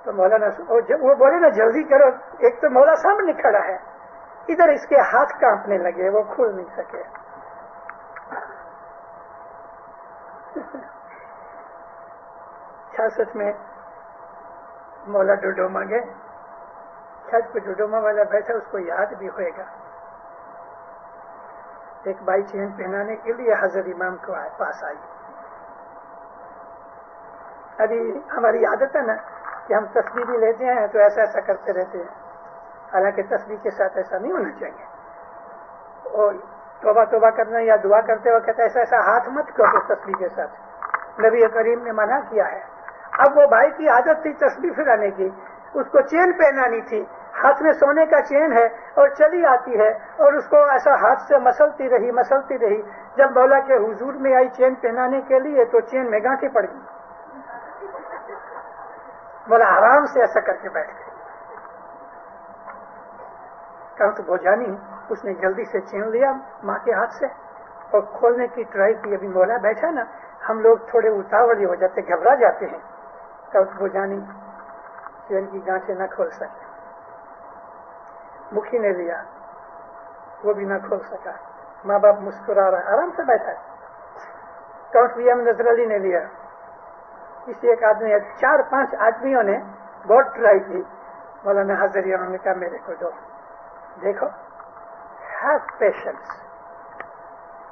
تو مولانا وہ بولے نا جلدی کرو, ایک تو مولا سامنے کھڑا ہے, ادھر اس کے ہاتھ کانپنے لگے, وہ کھول نہیں سکے. چھیاسٹھ میں مولا ڈوڈوما گئے. چھت پہ ڈوڈوما والا بیٹھا, اس کو یاد بھی ہوئے گا. ایک بائی چین پہنانے کے لیے حضرت امام کو پاس آئی. ابھی ہماری عادت ہے نا کہ ہم تسبیح بھی لیتے ہیں تو ایسا ایسا کرتے رہتے ہیں, حالانکہ تسبیح کے ساتھ ایسا نہیں ہونا چاہیے. اور توبہ توبہ کرنا یا دعا کرتے ہوئے کہتے ایسا ایسا ہاتھ مت کرو تسبیح کے ساتھ, نبی کریم نے منع کیا ہے. اب وہ بھائی کی عادت تھی تسبیح پھرانے کی, اس کو چین پہنانی تھی, ہاتھ میں سونے کا چین ہے اور چلی آتی ہے, اور اس کو ایسا ہاتھ سے مسلتی رہی. جب مولا کے حضور میں آئی چین پہنانے کے لیے تو چین میں گانٹھی پڑ گئی. مولا آرام سے ایسا کر کے بیٹھ گئے. کہا تو بوجھانی, اس نے جلدی سے چین لیا ماں کے ہاتھ سے اور کھولنے کی ٹرائی کی. ابھی مولا بیٹھا نا, ہم لوگ تھوڑے اتاولی ہو جاتے, گھبرا جاتے ہیں. کہا تو بوجھانی چین کی گانٹھیں نہ کھول سکے. مکھی نے لیا, وہ بھی نہ کھول سکا. ماں باپ مسکرا رہا, آرام سے بیٹھا ہے. کاؤنٹ وی ایم نظر علی نے لیا. کسی ایک آدمی, 4-5 آدمیوں نے بہت ٹرائی کی. مولانا حضرت امام نے کہا میرے کو دو. دیکھو, ہیو پیشنس,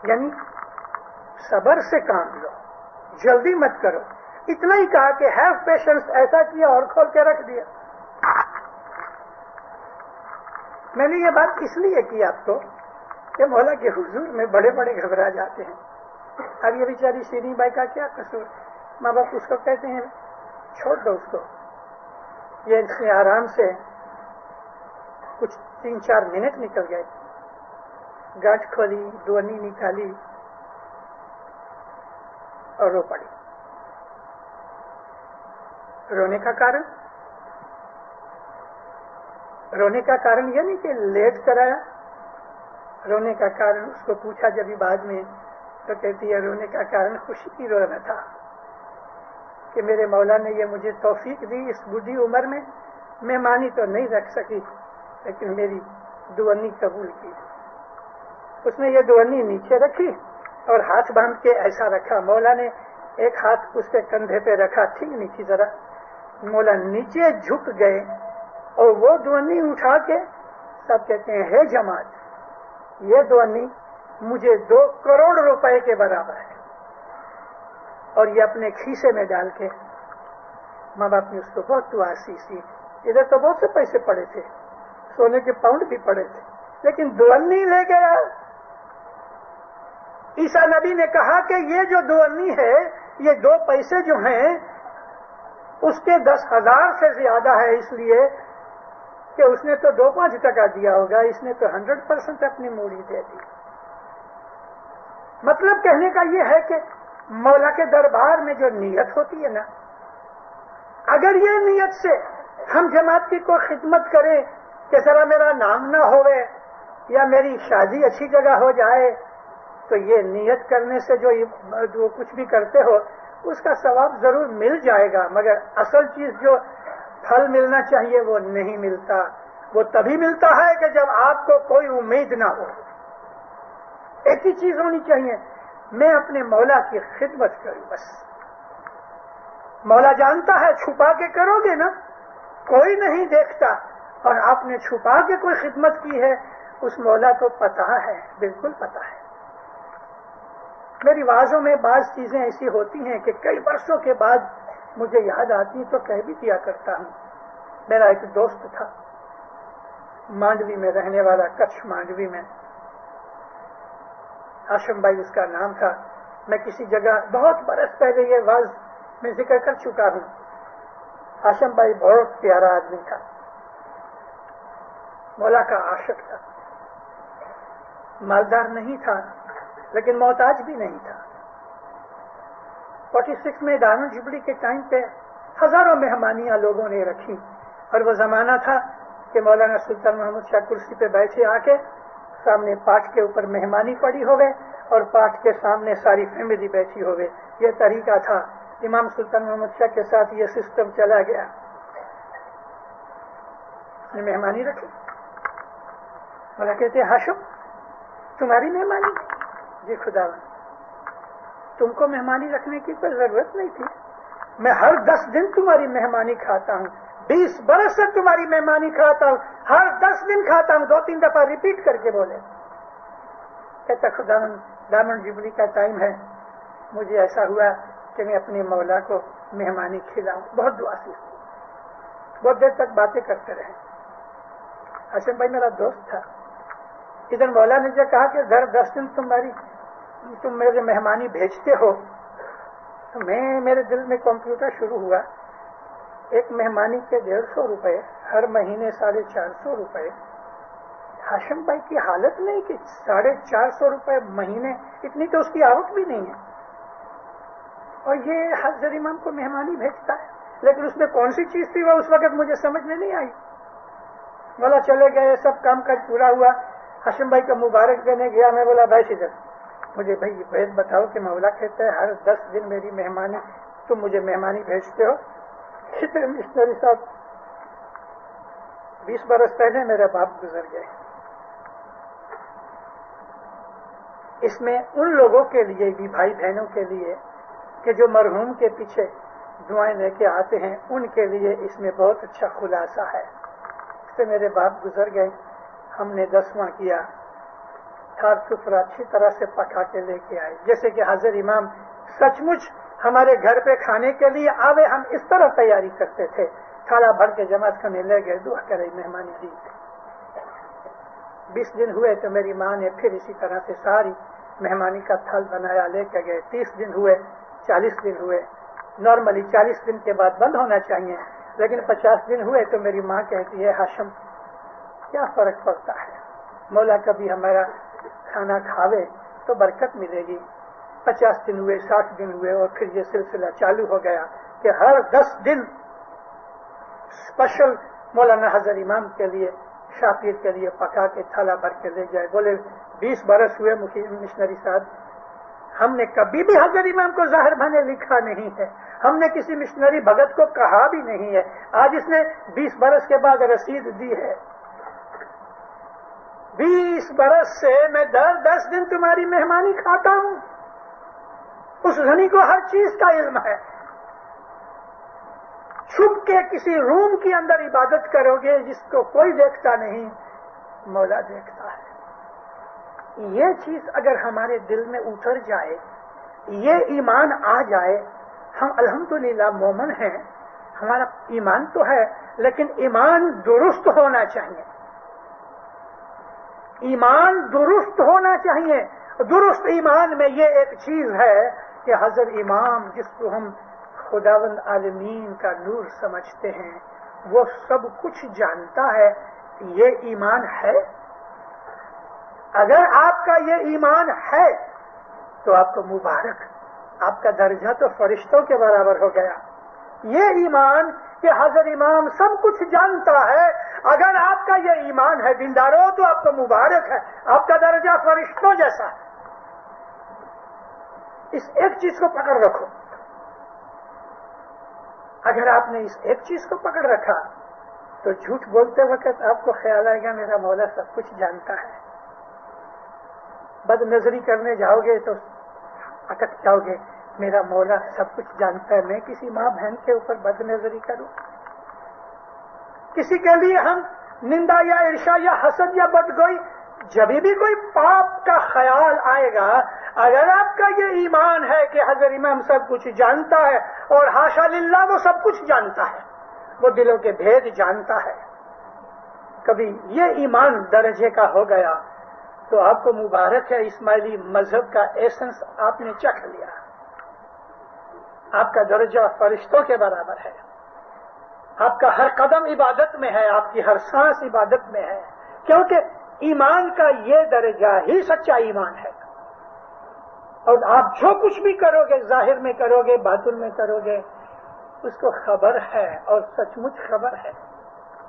یعنی صبر سے کام لو, جلدی مت کرو. اتنا ہی کہا کہ ہیو پیشنس, ایسا کیا اور کھول کے رکھ دیا. میں نے یہ بات اس لیے کی آپ کو کہ مولا کے حضور میں بڑے بڑے گھبرا جاتے ہیں. اب یہ بیچاری شیریں بائی کا کیا قصور؟ ماں باپ اس کو کہتے ہیں چھوڑ دو اس کو. یہ اس نے آرام سے کچھ 3-4 منٹ نکل گئے. گاٹھ کھولی, دونی نکالی اور رو پڑی. رونے کا کارن یہ نہیں کہ لیٹ کرایا. رونے کا کارن اس کو پوچھا جب بعد میں تو کہتی ہے رونے کا کارن خوشی کی رونا تھا کہ میرے مولا نے یہ مجھے توفیق دی اس بوڑھی عمر میں مانی تو نہیں رکھ سکی, لیکن میری دعانی قبول کی. اس نے یہ دعانی نیچے رکھی اور ہاتھ باندھ کے ایسا رکھا. مولا نے ایک ہاتھ اس کے کندھے پہ رکھا, ٹھیک نیچے ذرا. مولا نیچے جھک گئے اور وہ دعانی اٹھا کے سب کہتے ہیں ہے جماعت, یہ دعانی مجھے 2 کروڑ روپے کے برابر ہے. اور یہ اپنے کھیسے میں ڈال کے, ماں باپ نے اس کو بہت دعا سی. ادھر تو بہت سے پیسے پڑے تھے, سونے کے پاؤنڈ بھی پڑے تھے, لیکن دعانی لے گیا. عیسیٰ نبی نے کہا کہ یہ جو دعانی ہے, یہ 2 پیسے جو ہیں اس کے 10,000 سے زیادہ ہے, اس لیے کہ اس نے تو 2-5 ٹکا دیا ہوگا, اس نے تو 100% اپنی موڑی دے دی. مطلب کہنے کا یہ ہے کہ مولا کے دربار میں جو نیت ہوتی ہے نا, اگر یہ نیت سے ہم جماعت کی کوئی خدمت کریں کہ ذرا میرا نام نہ ہوئے یا میری شادی اچھی جگہ ہو جائے, تو یہ نیت کرنے سے جو کچھ بھی کرتے ہو اس کا ثواب ضرور مل جائے گا, مگر اصل چیز جو پھل ملنا چاہیے وہ نہیں ملتا. وہ تبھی ملتا ہے کہ جب آپ کو کوئی امید نہ ہو. ایک ہی چیز ہونی چاہیے, میں اپنے مولا کی خدمت کروں بس. مولا جانتا ہے, چھپا کے کرو گے نا کوئی نہیں دیکھتا, اور آپ نے چھپا کے کوئی خدمت کی ہے اس مولا کو پتہ ہے, بالکل پتہ ہے. میری وعظوں میں بعض چیزیں ایسی ہوتی ہیں کہ کئی برسوں کے بعد مجھے یاد آتی تو کہہ بھی دیا کرتا ہوں. میرا ایک دوست تھا مانڈوی میں رہنے والا, کچھ مانڈوی میں, ہاشم بھائی اس کا نام تھا. میں کسی جگہ بہت برس پہلے یہ واز میں ذکر کر چکا ہوں. ہاشم بھائی بہت پیارا آدمی تھا, مولا کا عاشق تھا, مالدار نہیں تھا لیکن محتاج بھی نہیں تھا. 46 میں دارال جبلی کے ٹائم پہ ہزاروں مہمانیاں لوگوں نے رکھی, اور وہ زمانہ تھا کہ مولانا سلطان محمد شاہ کرسی پہ بیٹھے آ کے سامنے پاٹ کے اوپر مہمانی پڑی ہو گئے اور پاٹ کے سامنے ساری فیملی بیٹھی ہو گئے. یہ طریقہ تھا. امام سلطان محمد شاہ کے ساتھ یہ سسٹم چلا گیا. اس نے مہمانی رکھی. مولا کہتے ہاشم تمہاری مہمانی؟ جی خدا تم کو مہمانی رکھنے کی کوئی ضرورت نہیں تھی. میں ہر 10 دن تمہاری مہمانی کھاتا ہوں. 20 برس سے تمہاری مہمانی کھاتا ہوں. ہر 10 دن کھاتا ہوں. 2-3 دفعہ ریپیٹ کر کے بولے. کہتا خدا دامن جبلی کا ٹائم ہے. مجھے ایسا ہوا کہ میں اپنے مولا کو مہمانی کھلاؤں. بہت دعا سی. بہت دیر تک باتیں کرتے رہے. ہاشم بھائی میرا دوست تھا. ادھر مولا نے جو کہا کہ ہر 10 دن تم میرے مہمانی بھیجتے ہو تو میرے دل میں کمپیوٹر شروع ہوا. ایک مہمانی کے 150 روپے, ہر مہینے 450 روپے. ہاشم بھائی کی حالت نہیں کہ 450 روپے مہینے, اتنی تو اس کی آوک بھی نہیں ہے, اور یہ حضرت امام کو مہمانی بھیجتا ہے. لیکن اس میں کون سی چیز تھی وہ اس وقت مجھے سمجھ میں نہیں آئی. بولا چلے گئے, سب کام کاج پورا ہوا. ہاشم بھائی کو مبارک دینے گیا. میں بولا بھائی ادھر مجھے بھائی یہ بھیج بتاؤ کہ مولا کہتا ہے ہر 10 دن میری مہمانی, تم مجھے مہمانی بھیجتے ہو. کتنے مشنری صاحب 20 برس پہلے میرے باپ گزر گئے. اس میں ان لوگوں کے لیے بھی, بھائی بہنوں کے لیے کہ جو مرحوم کے پیچھے دعائیں لے کے آتے ہیں, ان کے لیے اس میں بہت اچھا خلاصہ ہے. اس سے میرے باپ گزر گئے. ہم نے 10واں کیا. تھار سفرا اچھی طرح سے پکا کے لے کے آئے. جیسے کہ حضرت امام سچ مچ ہمارے گھر پہ کھانے کے لیے آوے, ہم اس طرح تیاری کرتے تھے. تھالا بھر کے جماعت کرنے لے گئے, دعا کرے, مہمانی دی. 20 دن ہوئے تو میری ماں نے پھر اسی طرح سے ساری مہمانی کا تھل بنایا, لے کے گئے. 30 دن ہوئے, 40 دن ہوئے. نارملی 40 دن کے بعد بند ہونا چاہیے, لیکن 50 دن ہوئے تو میری ماں کہتی ہے ہاشم کیا فرق پڑتا ہے, مولا کبھی ہمارا کھانا کھاوے تو برکت ملے گی. 50 دن ہوئے, 60 دن ہوئے, اور پھر یہ سلسلہ چالو ہو گیا کہ ہر 10 دن اسپیشل مولانا حضرت امام کے لیے, شاپیر کے لیے پکا کے تھالا بھر کے لے جائے. بولے 20 برس ہوئے مشنری صاحب, ہم نے کبھی بھی حضرت امام کو ظاہر بھانے لکھا نہیں ہے. ہم نے کسی مشنری بھگت کو کہا بھی نہیں ہے. آج اس نے 20 برس کے بعد رسید دی ہے. 20 برس سے میں 10 دن تمہاری مہمانی کھاتا ہوں. اس غنی کو ہر چیز کا علم ہے. چھپ کے کسی روم کے اندر عبادت کرو گے جس کو کوئی دیکھتا نہیں, مولا دیکھتا ہے. یہ چیز اگر ہمارے دل میں اتر جائے, یہ ایمان آ جائے, ہم الحمدللہ مومن ہیں. ہمارا ایمان تو ہے, لیکن ایمان درست ہونا چاہیے. ایمان درست ہونا چاہیے. درست ایمان میں یہ ایک چیز ہے کہ حضرت امام جس کو ہم خداوند عالمین کا نور سمجھتے ہیں, وہ سب کچھ جانتا ہے. یہ ایمان ہے. اگر آپ کا یہ ایمان ہے تو آپ کو مبارک, آپ کا درجہ تو فرشتوں کے برابر ہو گیا. یہ ایمان کہ حضرت امام سب کچھ جانتا ہے, اگر آپ کا یہ ایمان ہے دینداروں تو آپ کو مبارک ہے, آپ کا درجہ فرشتوں جیسا ہے. اس ایک چیز کو پکڑ رکھو. اگر آپ نے اس ایک چیز کو پکڑ رکھا تو جھوٹ بولتے وقت آپ کو خیال آئے گا میرا مولا سب کچھ جانتا ہے. بد نظری کرنے جاؤ گے تو اٹک جاؤ گے, میرا مولا سب کچھ جانتا ہے. میں کسی ماں بہن کے اوپر بد نظری کروں, کسی کے لیے ہم نندا یا عرشا یا حسد یا بدگوئی, جب بھی کوئی پاپ کا خیال آئے گا, اگر آپ کا یہ ایمان ہے کہ حضرت امام سب کچھ جانتا ہے, اور حاشا للہ وہ سب کچھ جانتا ہے, وہ دلوں کے بھید جانتا ہے, کبھی یہ ایمان درجے کا ہو گیا تو آپ کو مبارک ہے. اسماعیلی مذہب کا ایسنس آپ نے چکھ لیا. آپ کا درجہ فرشتوں کے برابر ہے. آپ کا ہر قدم عبادت میں ہے, آپ کی ہر سانس عبادت میں ہے, کیونکہ ایمان کا یہ درجہ ہی سچا ایمان ہے. اور آپ جو کچھ بھی کرو گے, ظاہر میں کرو گے, باطن میں کرو گے, اس کو خبر ہے اور سچ مچ خبر ہے.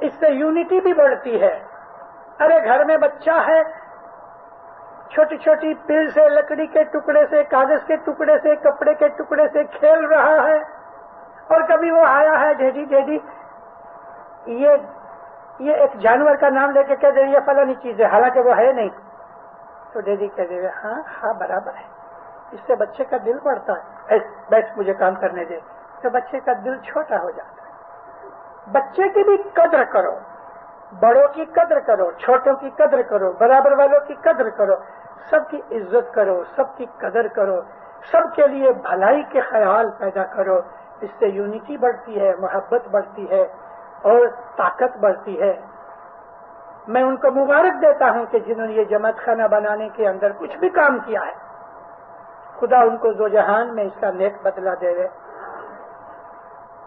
اس سے یونٹی بھی بڑھتی ہے. ارے گھر میں بچہ ہے، چھوٹی چھوٹی پل سے، لکڑی کے ٹکڑے سے، کاغذ کے ٹکڑے سے، کپڑے کے ٹکڑے سے کھیل رہا ہے، اور کبھی وہ آیا ہے ڈیڈی ڈیڈی یہ ایک جانور کا نام لے کے کہہ دے یہ فلانی چیز ہے، حالانکہ وہ ہے نہیں. تو ڈیڈی کہہ دے ہاں ہاں برابر ہے. اس سے بچے کا دل بڑھتا ہے، بیٹھ مجھے کام کرنے دے. تو بچے کا دل چھوٹا ہو جاتا ہے. بچے کی بھی قدر کرو، بڑوں کی قدر کرو، چھوٹوں کی قدر کرو، برابر والوں کی قدر کرو، سب کی عزت کرو، سب کی قدر کرو، سب کے لیے بھلائی کے خیال پیدا کرو. اس سے یونٹی بڑھتی ہے، محبت بڑھتی ہے اور طاقت بڑھتی ہے. میں ان کو مبارک دیتا ہوں کہ جنہوں نے یہ جماعت خانہ بنانے کے اندر کچھ بھی کام کیا ہے. خدا ان کو دو جہان میں اس کا نیک بدلہ دے دے.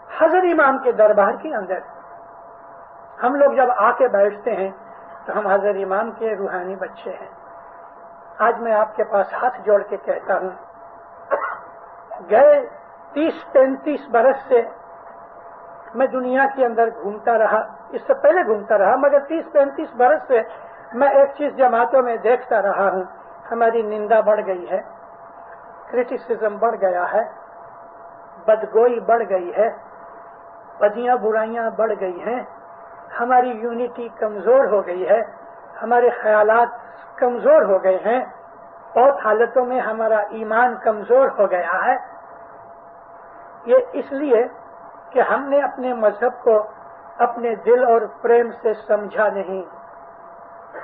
حضرت امام کے دربار کے اندر ہم لوگ جب آ کے بیٹھتے ہیں تو ہم حضرت امام کے روحانی بچے ہیں. آج میں آپ کے پاس ہاتھ جوڑ کے کہتا ہوں، گئے 30-35 برس سے میں دنیا کے اندر گھومتا رہا، اس سے پہلے گھومتا رہا، مگر 30-35 برس سے میں ایک چیز جماعتوں میں دیکھتا رہا ہوں. ہماری نندا بڑھ گئی ہے، کرٹیسزم بڑھ گیا ہے، بدگوئی بڑھ گئی ہے، بدیاں برائیاں بڑھ گئی ہیں، ہماری یونٹی کمزور ہو گئی ہے، ہمارے خیالات کمزور ہو گئے ہیں، بہت حالتوں میں ہمارا ایمان کمزور ہو گیا ہے. یہ اس لیے کہ ہم نے اپنے مذہب کو اپنے دل اور پریم سے سمجھا نہیں.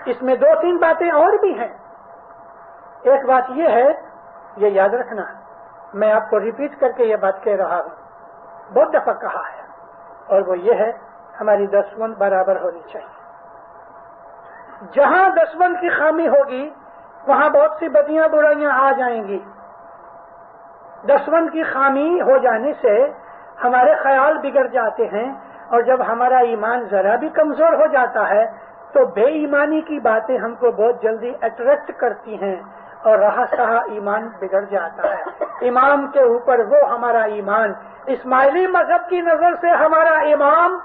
اس میں 2-3 باتیں اور بھی ہیں. ایک بات یہ ہے، یہ یاد رکھنا، میں آپ کو ریپیٹ کر کے یہ بات کہہ رہا ہوں، بہت دفعہ کہا ہے، اور وہ یہ ہے ہماری دسوند برابر ہونی چاہیے. جہاں دسوند کی خامی ہوگی وہاں بہت سی بدیاں برائیاں آ جائیں گی. دسوند کی خامی ہو جانے سے ہمارے خیال بگڑ جاتے ہیں، اور جب ہمارا ایمان ذرا بھی کمزور ہو جاتا ہے تو بے ایمانی کی باتیں ہم کو بہت جلدی اٹریکٹ کرتی ہیں اور رہا سہا ایمان بگڑ جاتا ہے. امام کے اوپر وہ ہمارا ایمان، اسماعیلی مذہب کی نظر سے ہمارا امام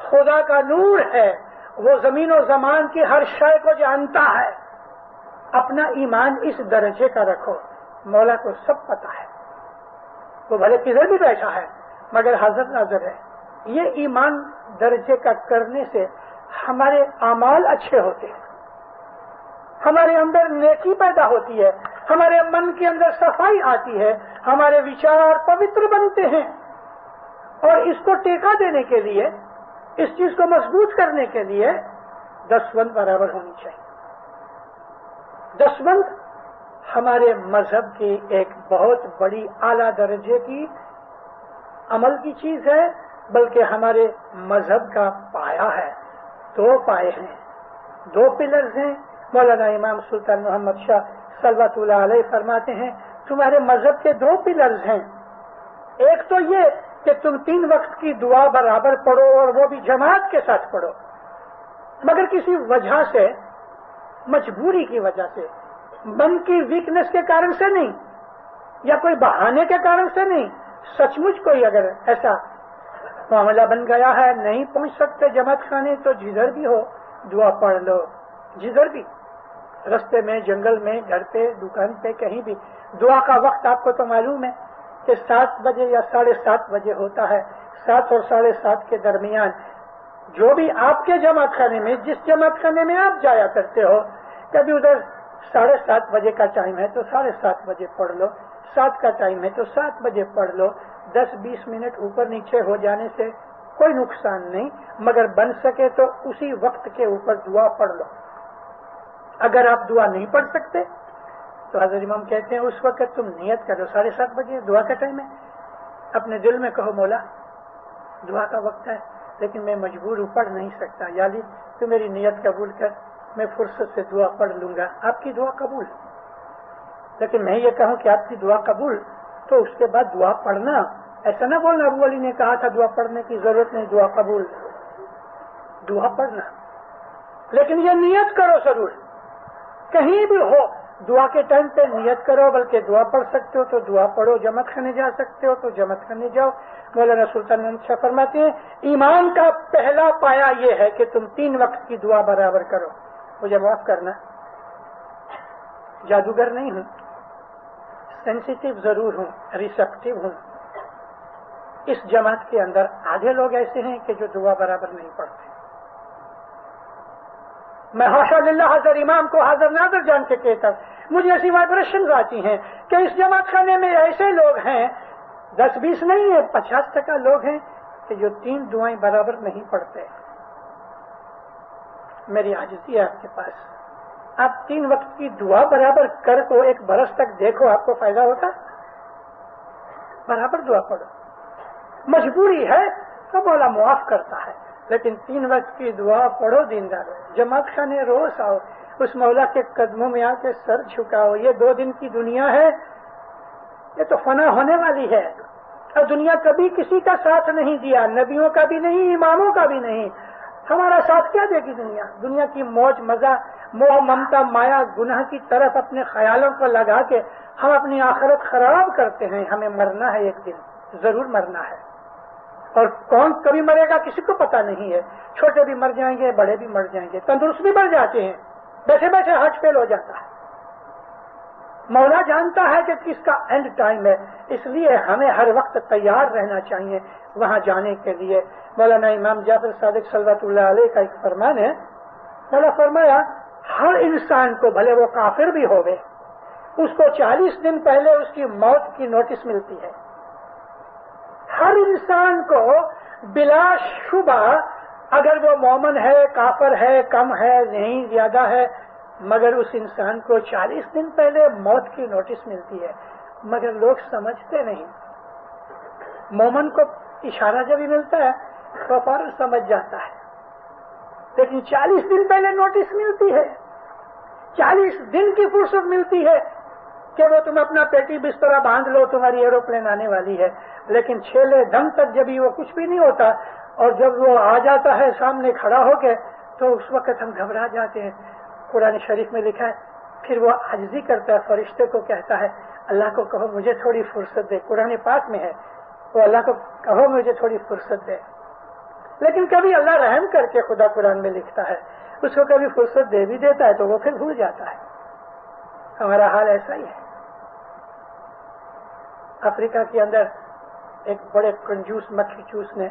خدا کا نور ہے، وہ زمین و زمان کی ہر شے کو جانتا ہے. اپنا ایمان اس درجے کا رکھو. مولا کو سب پتا ہے، وہ بھلے کدھر بھی بیٹھا ہے مگر حضرت ناظر ہے. یہ ایمان درجے کا کرنے سے ہمارے اعمال اچھے ہوتے ہیں، ہمارے اندر نیکی پیدا ہوتی ہے، ہمارے من کے اندر صفائی آتی ہے، ہمارے وچار پوتر بنتے ہیں. اور اس کو ٹیکا دینے کے لیے، اس چیز کو مضبوط کرنے کے لیے دسوند برابر ہونی چاہیے. دسوند ہمارے مذہب کی ایک بہت بڑی اعلیٰ درجے کی عمل کی چیز ہے، بلکہ ہمارے مذہب کا پایا ہے. 2 پائے ہیں، 2 پلرز ہیں. مولانا امام سلطان محمد شاہ صلوات اللہ علیہ فرماتے ہیں تمہارے مذہب کے 2 پلرز ہیں. ایک تو یہ کہ تم 3 وقت کی دعا برابر پڑھو، اور وہ بھی جماعت کے ساتھ پڑھو، مگر کسی وجہ سے، مجبوری کی وجہ سے، من کی ویکنس کے کارن سے نہیں، یا کوئی بہانے کے کارن سے نہیں. سچ مچ کوئی اگر ایسا معاملہ بن گیا ہے، نہیں پہنچ سکتے جماعت خانے، تو جدھر بھی ہو دعا پڑھ لو. جدھر بھی، رستے میں، جنگل میں، گھر پہ، دکان پہ، کہیں بھی. دعا کا وقت آپ کو تو معلوم ہے کہ 7 بجے یا 7:30 بجے ہوتا ہے. 7 اور 7:30 کے درمیان جو بھی آپ کے جماعت خانے میں، جس جماعت خانے میں آپ جایا کرتے ہو، کبھی ادھر 7:30 بجے کا ٹائم ہے تو 7:30 بجے پڑھ لو، 7 کا ٹائم ہے تو 7 بجے پڑھ لو. 10-20 منٹ اوپر نیچے ہو جانے سے کوئی نقصان نہیں، مگر بن سکے تو اسی وقت کے اوپر دعا پڑھ لو. اگر آپ دعا نہیں پڑھ سکتے تو حضرت امام کہتے ہیں اس وقت تم نیت کرو. 7:30 بجے دعا کا ٹائم ہے، اپنے دل میں کہو مولا دعا کا وقت ہے لیکن میں مجبور ہوں، پڑھ نہیں سکتا، یعنی تو میری نیت قبول کر، میں فرصت سے دعا پڑھ لوں گا. آپ کی دعا قبول. لیکن میں یہ کہوں کہ آپ کی دعا قبول تو اس کے بعد دعا پڑھنا، ایسا نہ بولنا ابو علی نے کہا تھا دعا پڑھنے کی ضرورت نہیں، دعا قبول. دعا پڑھنا، لیکن یہ نیت کرو ضرور. کہیں بھی ہو دعا کے ٹائم پہ نیت کرو، بلکہ دعا پڑھ سکتے ہو تو دعا پڑھو، جماعت خانے جا سکتے ہو تو جماعت خانے جاؤ۔ مولانا سلطان احمد شاہ فرماتے ہیں ایمان کا پہلا پایا یہ ہے کہ تم 3 وقت کی دعا برابر کرو۔ مجھے معاف کرنا، جادوگر نہیں ہوں، سینسیٹیو ضرور ہوں، ریسپٹیو ہوں۔ اس جماعت کے اندر آدھے لوگ ایسے ہیں کہ جو دعا برابر نہیں پڑھتے۔ میں حاشا للہ حضر امام کو حاضر ناظر جان کے کہتا ہوں، مجھے ایسی وائبریشنز آتی ہیں کہ اس جماعت خانے میں ایسے لوگ ہیں، 10-20 نہیں ہے، 50% لوگ ہیں کہ جو 3 دعائیں برابر نہیں پڑھتے۔ میری عاجزی ہے آپ کے پاس، آپ 3 وقت کی دعا برابر کر کو 1 برس تک دیکھو، آپ کو فائدہ ہوتا؟ برابر دعا پڑھو، مجبوری ہے تو مولا معاف کرتا ہے، لیکن 3 وقت کی دعا پڑھو، دیندار جماعت خانے روز آؤ، اس مولا کے قدموں میں آ کے سر جھکاؤ۔ یہ 2 دن کی دنیا ہے، یہ تو فنا ہونے والی ہے، اور دنیا کبھی کسی کا ساتھ نہیں دیا، نبیوں کا بھی نہیں، اماموں کا بھی نہیں۔ ہمارا ساتھ کیا دے گی دنیا؟ دنیا کی موج مزہ، موہ ممتا مایا گناہ کی طرف اپنے خیالوں کو لگا کے ہم اپنی آخرت خراب کرتے ہیں۔ ہمیں مرنا ہے، ایک دن ضرور مرنا ہے، اور کون کبھی مرے گا کسی کو پتا نہیں ہے۔ چھوٹے بھی مر جائیں گے، بڑے بھی مر جائیں گے، تندرست بھی مر جاتے ہیں، بیٹھے بیٹھے ہارٹ فیل ہو جاتا ہے۔ مولا جانتا ہے کہ کس کا اینڈ ٹائم ہے، اس لیے ہمیں ہر وقت تیار رہنا چاہیے وہاں جانے کے لیے۔ مولانا امام جعفر صادق صلوات اللہ علیہ کا ایک فرمان ہے، مولا فرمایا ہر انسان کو، بھلے وہ کافر بھی ہوگے، اس کو 40 دن پہلے اس کی موت کی نوٹس ملتی ہے۔ ہر انسان کو بلا شبہ، اگر وہ مومن ہے، کافر ہے، کم ہے، نہیں زیادہ ہے، مگر اس انسان کو 40 دن پہلے موت کی نوٹس ملتی ہے، مگر لوگ سمجھتے نہیں۔ مومن کو اشارہ جب بھی ملتا ہے تو فوراً سمجھ جاتا ہے، لیکن 40 دن پہلے نوٹس ملتی ہے، 40 دن کی فرصت ملتی ہے کہ وہ تم اپنا پیٹی بسترا باندھ لو، تمہاری ایروپلین آنے والی ہے، لیکن چھیلے دم تک جب وہ کچھ بھی نہیں ہوتا، اور جب وہ آ جاتا ہے سامنے کھڑا ہو کے تو اس وقت ہم گھبرا جاتے ہیں۔ قرآن شریف میں لکھا ہے پھر وہ عجزی کرتا ہے، فرشتے کو کہتا ہے اللہ کو کہو مجھے تھوڑی فرصت دے۔ قرآن پاک میں ہے وہ اللہ کو کہو مجھے تھوڑی فرصت دے، لیکن کبھی اللہ رحم کر کے خدا قرآن میں لکھتا ہے اس کو کبھی فرصت دے بھی دیتا ہے تو وہ پھر بھول جاتا ہے۔ ہمارا حال ایسا ہی ہے۔ افریقہ کے اندر ایک بڑے کنجوس مکھی چوس نے،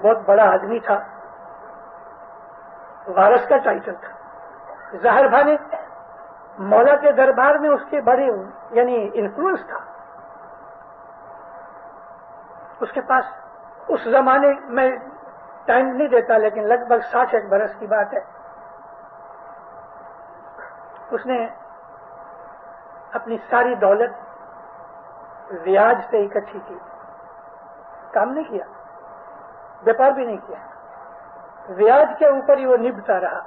بہت بڑا آدمی تھا، وارث کا ٹائٹل تھا، ظاہر بھانے مولا کے دربار میں اس کے بڑے یعنی انفلوئنس تھا۔ اس کے پاس اس زمانے میں ٹائم نہیں دیتا لیکن لگ بھگ 60 برس کی بات ہے، اس نے اپنی ساری دولت بیاج سے اکٹھی کی، کام نہیں کیا، بیپار بھی نہیں کیا، بیاج کے اوپر ہی وہ نبھتا رہا۔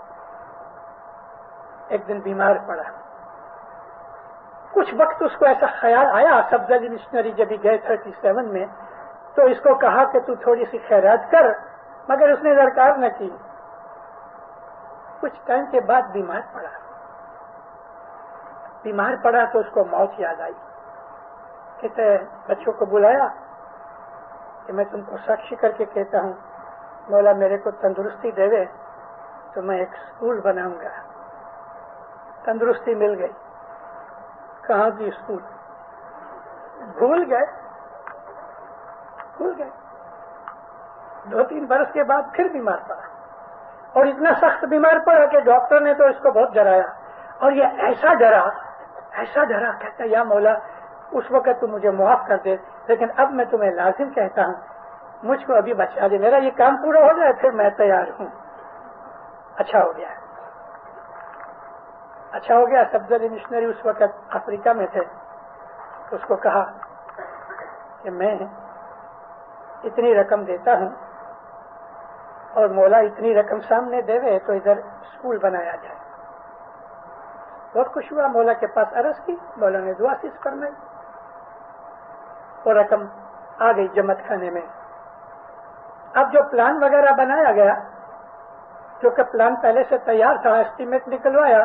ایک دن بیمار پڑا، کچھ وقت اس کو ایسا خیال آیا، سبز علی مشنری جب ہی گئے 37 میں تو اس کو کہا کہ تو تھوڑی سی خیرات کر، مگر اس نے درکار نہ کی۔ کچھ ٹائم کے بعد بیمار پڑا تو اس کو موت یاد آئی۔ کہتے بچوں کو بلایا کہ میں تم کو ساکشی کر کے کہتا ہوں مولا میرے کو تندرستی دے دے تو میں ایک اسکول بناؤں گا۔ تندرستی مل گئی، کہاں کی اسکول؟ بھول گئے۔ 2-3 برس کے بعد پھر بیمار پڑا، اور اتنا سخت بیمار پڑا کہ ڈاکٹر نے تو اس کو بہت ڈرایا، اور یہ ایسا ڈرا کہتا یا مولا اس وقت تو مجھے معاف کر دے، لیکن اب میں تمہیں لازم کہتا ہوں مجھ کو ابھی بچا دے، میرا یہ کام پورا ہو جائے پھر میں تیار ہوں۔ اچھا ہو گیا۔ سبز علی مشنری اس وقت افریقہ میں تھے، اس کو کہا کہ میں اتنی رقم دیتا ہوں اور مولا اتنی رقم سامنے دے دے تو ادھر اسکول بنایا جائے۔ بہت خوش ہوا، مولا کے پاس عرض کی، مولا نے دعا سیز فرمائی، اور رقم آ گئی جماعت خانے میں۔ اب جو پلان وغیرہ بنایا گیا، جو کہ پلان پہلے سے تیار تھا، اسٹیمیٹ نکلوایا،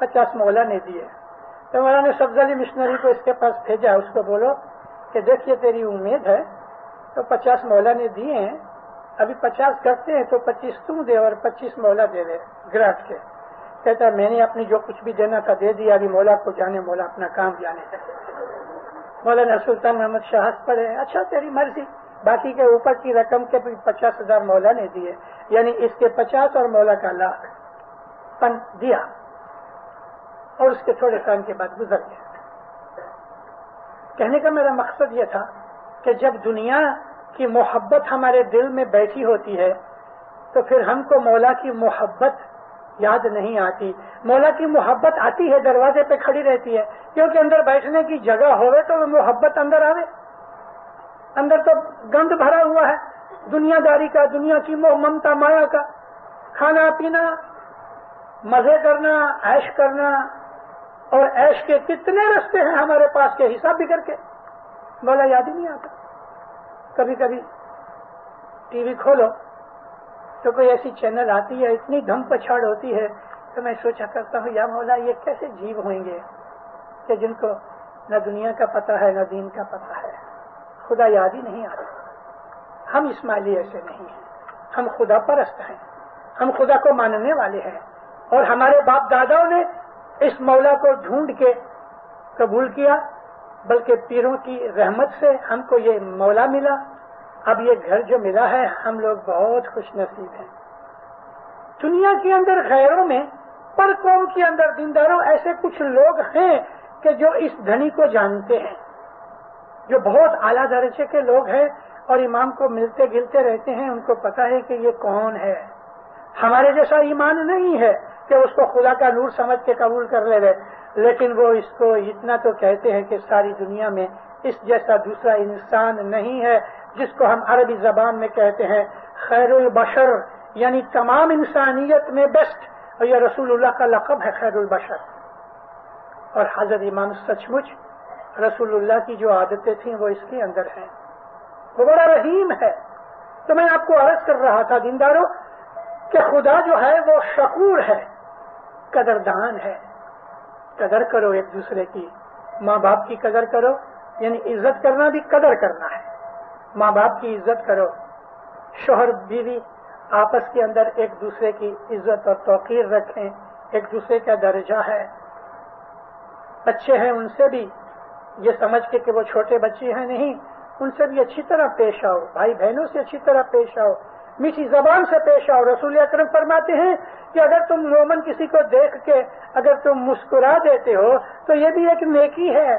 50 مولا نے دیے. تو مولا نے سبز علی مشنری کو اس کے پاس بھیجا، اس کو بولو کہ دیکھیے تیری امید ہے تو 50 مولا نے دیے ہیں، ابھی 50 کرتے ہیں تو 25 تم دے اور 25 مولا دے دے گراٹ کے. کہتا ہے میں نے اپنی جو کچھ بھی دینا تھا دے دیا، ابھی مولا کو جانے، مولا اپنا کام جانے. مولانا سلطان محمد شاہ ہنس پڑے، اچھا تیری مرضی. باقی کے اوپر کی رقم کے 50,000 مولا نے دیے، یعنی اس کے 50 اور مولا کا 1,00,000 پن دیا، اور اس کے تھوڑے ٹائم کے بعد گزر گیا. کہنے کا میرا مقصد یہ تھا کہ جب دنیا کی محبت ہمارے دل میں بیٹھی ہوتی ہے تو پھر ہم کو مولا کی محبت یاد نہیں آتی. مولا کی محبت آتی ہے، دروازے پہ کھڑی رہتی ہے، کیونکہ اندر بیٹھنے کی جگہ ہوئے تو وہ محبت اندر آوے. اندر تو گند بھرا ہوا ہے دنیا داری کا، دنیا کی ممتا مایا کا، کھانا پینا، مزے کرنا، عیش کرنا، اور عیش کے کتنے رستے ہیں ہمارے پاس کے حساب بھی کر کے مولا یاد ہی نہیں آتا. کبھی کبھی ٹی وی کھولو تو کوئی ایسی چینل آتی ہے، اتنی دھم پچھاڑ ہوتی ہے تو میں سوچا کرتا ہوں یا مولا یہ کیسے جیو ہوئیں گے کہ جن کو نہ دنیا کا پتہ ہے نہ دین کا پتہ ہے، خدا یاد ہی نہیں آتا. ہم اسماعیلی ایسے نہیں ہیں، ہم خدا پرست ہیں، ہم خدا کو ماننے والے ہیں، اور ہمارے باپ داداؤں نے اس مولا کو ڈھونڈ کے قبول کیا، بلکہ پیروں کی رحمت سے ہم کو یہ مولا ملا. اب یہ گھر جو ملا ہے ہم لوگ بہت خوش نصیب ہیں. دنیا کے اندر غیروں میں، پر قوم کے اندر دینداروں ایسے کچھ لوگ ہیں کہ جو اس دھنی کو جانتے ہیں، جو بہت اعلیٰ درجے کے لوگ ہیں اور امام کو ملتے گلتے رہتے ہیں، ان کو پتا ہے کہ یہ کون ہے. ہمارے جیسا ایمان نہیں ہے کہ اس کو خدا کا نور سمجھ کے قبول کر لے، لیکن وہ اس کو اتنا تو کہتے ہیں کہ ساری دنیا میں اس جیسا دوسرا انسان نہیں ہے، جس کو ہم عربی زبان میں کہتے ہیں خیر البشر، یعنی تمام انسانیت میں بیسٹ. اور یہ رسول اللہ کا لقب ہے خیر البشر. اور حضرت امام سچ مچ رسول اللہ کی جو عادتیں تھیں وہ اس کے اندر ہیں. وہ بڑا رحیم ہے. تو میں آپ کو عرض کر رہا تھا دینداروں کہ خدا جو ہے وہ شکور ہے، قدردان ہے. قدر کرو ایک دوسرے کی، ماں باپ کی قدر کرو، یعنی عزت کرنا بھی قدر کرنا ہے. ماں باپ کی عزت کرو، شوہر بیوی آپس کے اندر ایک دوسرے کی عزت اور توقیر رکھیں، ایک دوسرے کا درجہ ہے. بچے ہیں ان سے بھی یہ سمجھ کے کہ وہ چھوٹے بچے ہیں نہیں، ان سے بھی اچھی طرح پیش آؤ، بھائی بہنوں سے اچھی طرح پیش آؤ، میٹھی زبان سے پیش آؤ. رسول اکرم فرماتے ہیں کہ اگر تم مومن کسی کو دیکھ کے اگر تم مسکرا دیتے ہو تو یہ بھی ایک نیکی ہے.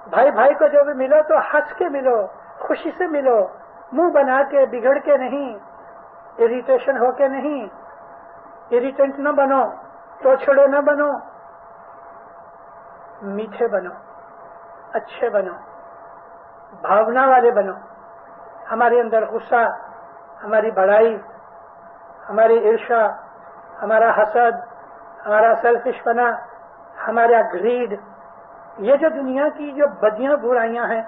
بھائی بھائی کو جو بھی ملو تو ہنس کے ملو، خوشی سے ملو، منہ بنا کے بگڑ کے نہیں، اریٹیشن ہو کے نہیں. اریٹنٹ نہ بنو، توچھڑے نہ بنو، میٹھے بنو، اچھے بنو، بھاونا والے بنو. ہمارے اندر غصہ، ہماری بڑائی، ہماری عرشا، ہمارا حسد، ہمارا سیلفش پنا، ہمارا گریڈ، یہ جو دنیا کی جو بدیاں برائیاں ہیں،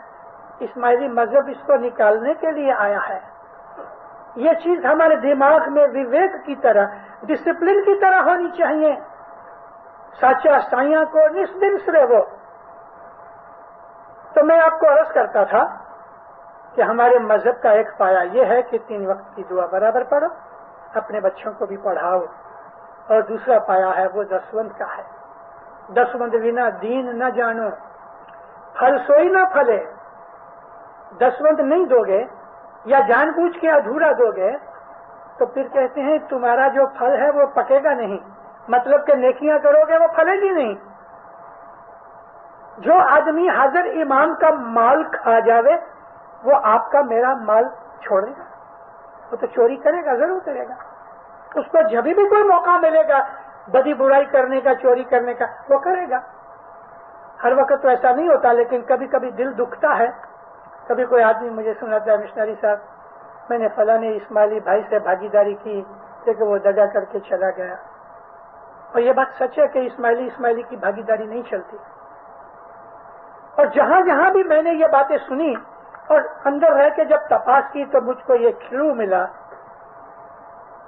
اسماعیلی مذہب اس کو نکالنے کے لیے آیا ہے. یہ چیز ہمارے دماغ میں وویک کی طرح، ڈسپلن کی طرح ہونی چاہیے. سچا سائیاں کو نس رہو. تو میں آپ کو عرض کرتا تھا کہ ہمارے مذہب کا ایک پایا یہ ہے کہ 3 وقت کی دعا برابر پڑھو، اپنے بچوں کو بھی پڑھاؤ. اور دوسرا پایا ہے وہ دسوند کا ہے. دسوند بنا دین نہ جانو، پھل سوئی نہ پھلے. دسوند نہیں دو گے یا جان بوجھ کے ادھورا دو گے تو پھر کہتے ہیں تمہارا جو پھل ہے وہ پکے گا نہیں، مطلب کہ نیکیاں کرو گے وہ پھلے گی نہیں. جو آدمی حاضر امام کا مال کھا جاوے وہ آپ کا میرا مال چھوڑے گا، وہ تو چوری کرے گا، ضرور کرے گا. اس کو جب بھی کوئی موقع ملے گا بدی برائی کرنے کا، چوری کرنے کا، وہ کرے گا. ہر وقت تو ایسا نہیں ہوتا، لیکن کبھی کبھی دل دکھتا ہے. کبھی کوئی آدمی مجھے سناتا ہے مشنری صاحب میں نے فلاں اسماعیلی بھائی سے بھاگیداری کی لیکن وہ دگا کر کے چلا گیا. اور یہ بات سچ ہے کہ اسماعیلی کی بھاگیداری نہیں چلتی. اور جہاں جہاں بھی میں نے یہ باتیں سنی اور اندر رہ کے جب تپاس کی تو مجھ کو یہ کلو ملا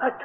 8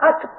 8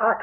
8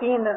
3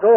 2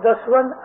10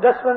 10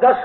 10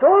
2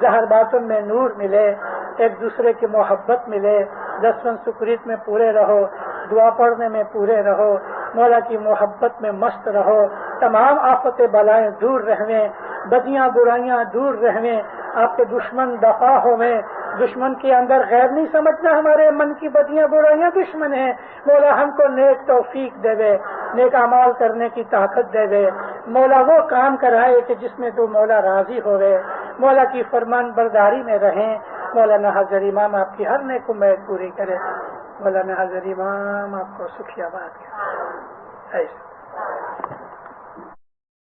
ظاہر باطن میں نور ملے، ایک دوسرے کی محبت ملے، دسویں سکریت میں پورے رہو، دعا پڑھنے میں پورے رہو، مولا کی محبت میں مست رہو، تمام آفت بلائیں دور رہویں، بدیاں برائیاں دور رہویں، آپ کے دشمن دفاع ہوئیں۔ دشمن کے اندر غیر نہیں سمجھنا ہمارے من کی بدیاں برائیاں دشمن ہیں، مولا ہم کو نیک توفیق دے وے، نیک اعمال کرنے کی طاقت دے وے، مولا وہ کام کرائے کہ جس میں تو مولا راضی ہوئے، مولا کی فرمان برداری میں رہیں۔ مولانا حضر امام آپ کی ہر نیک امید پوری کرے، مولانا حضر امام آپ کو سکھی آباد کرے۔ ایسا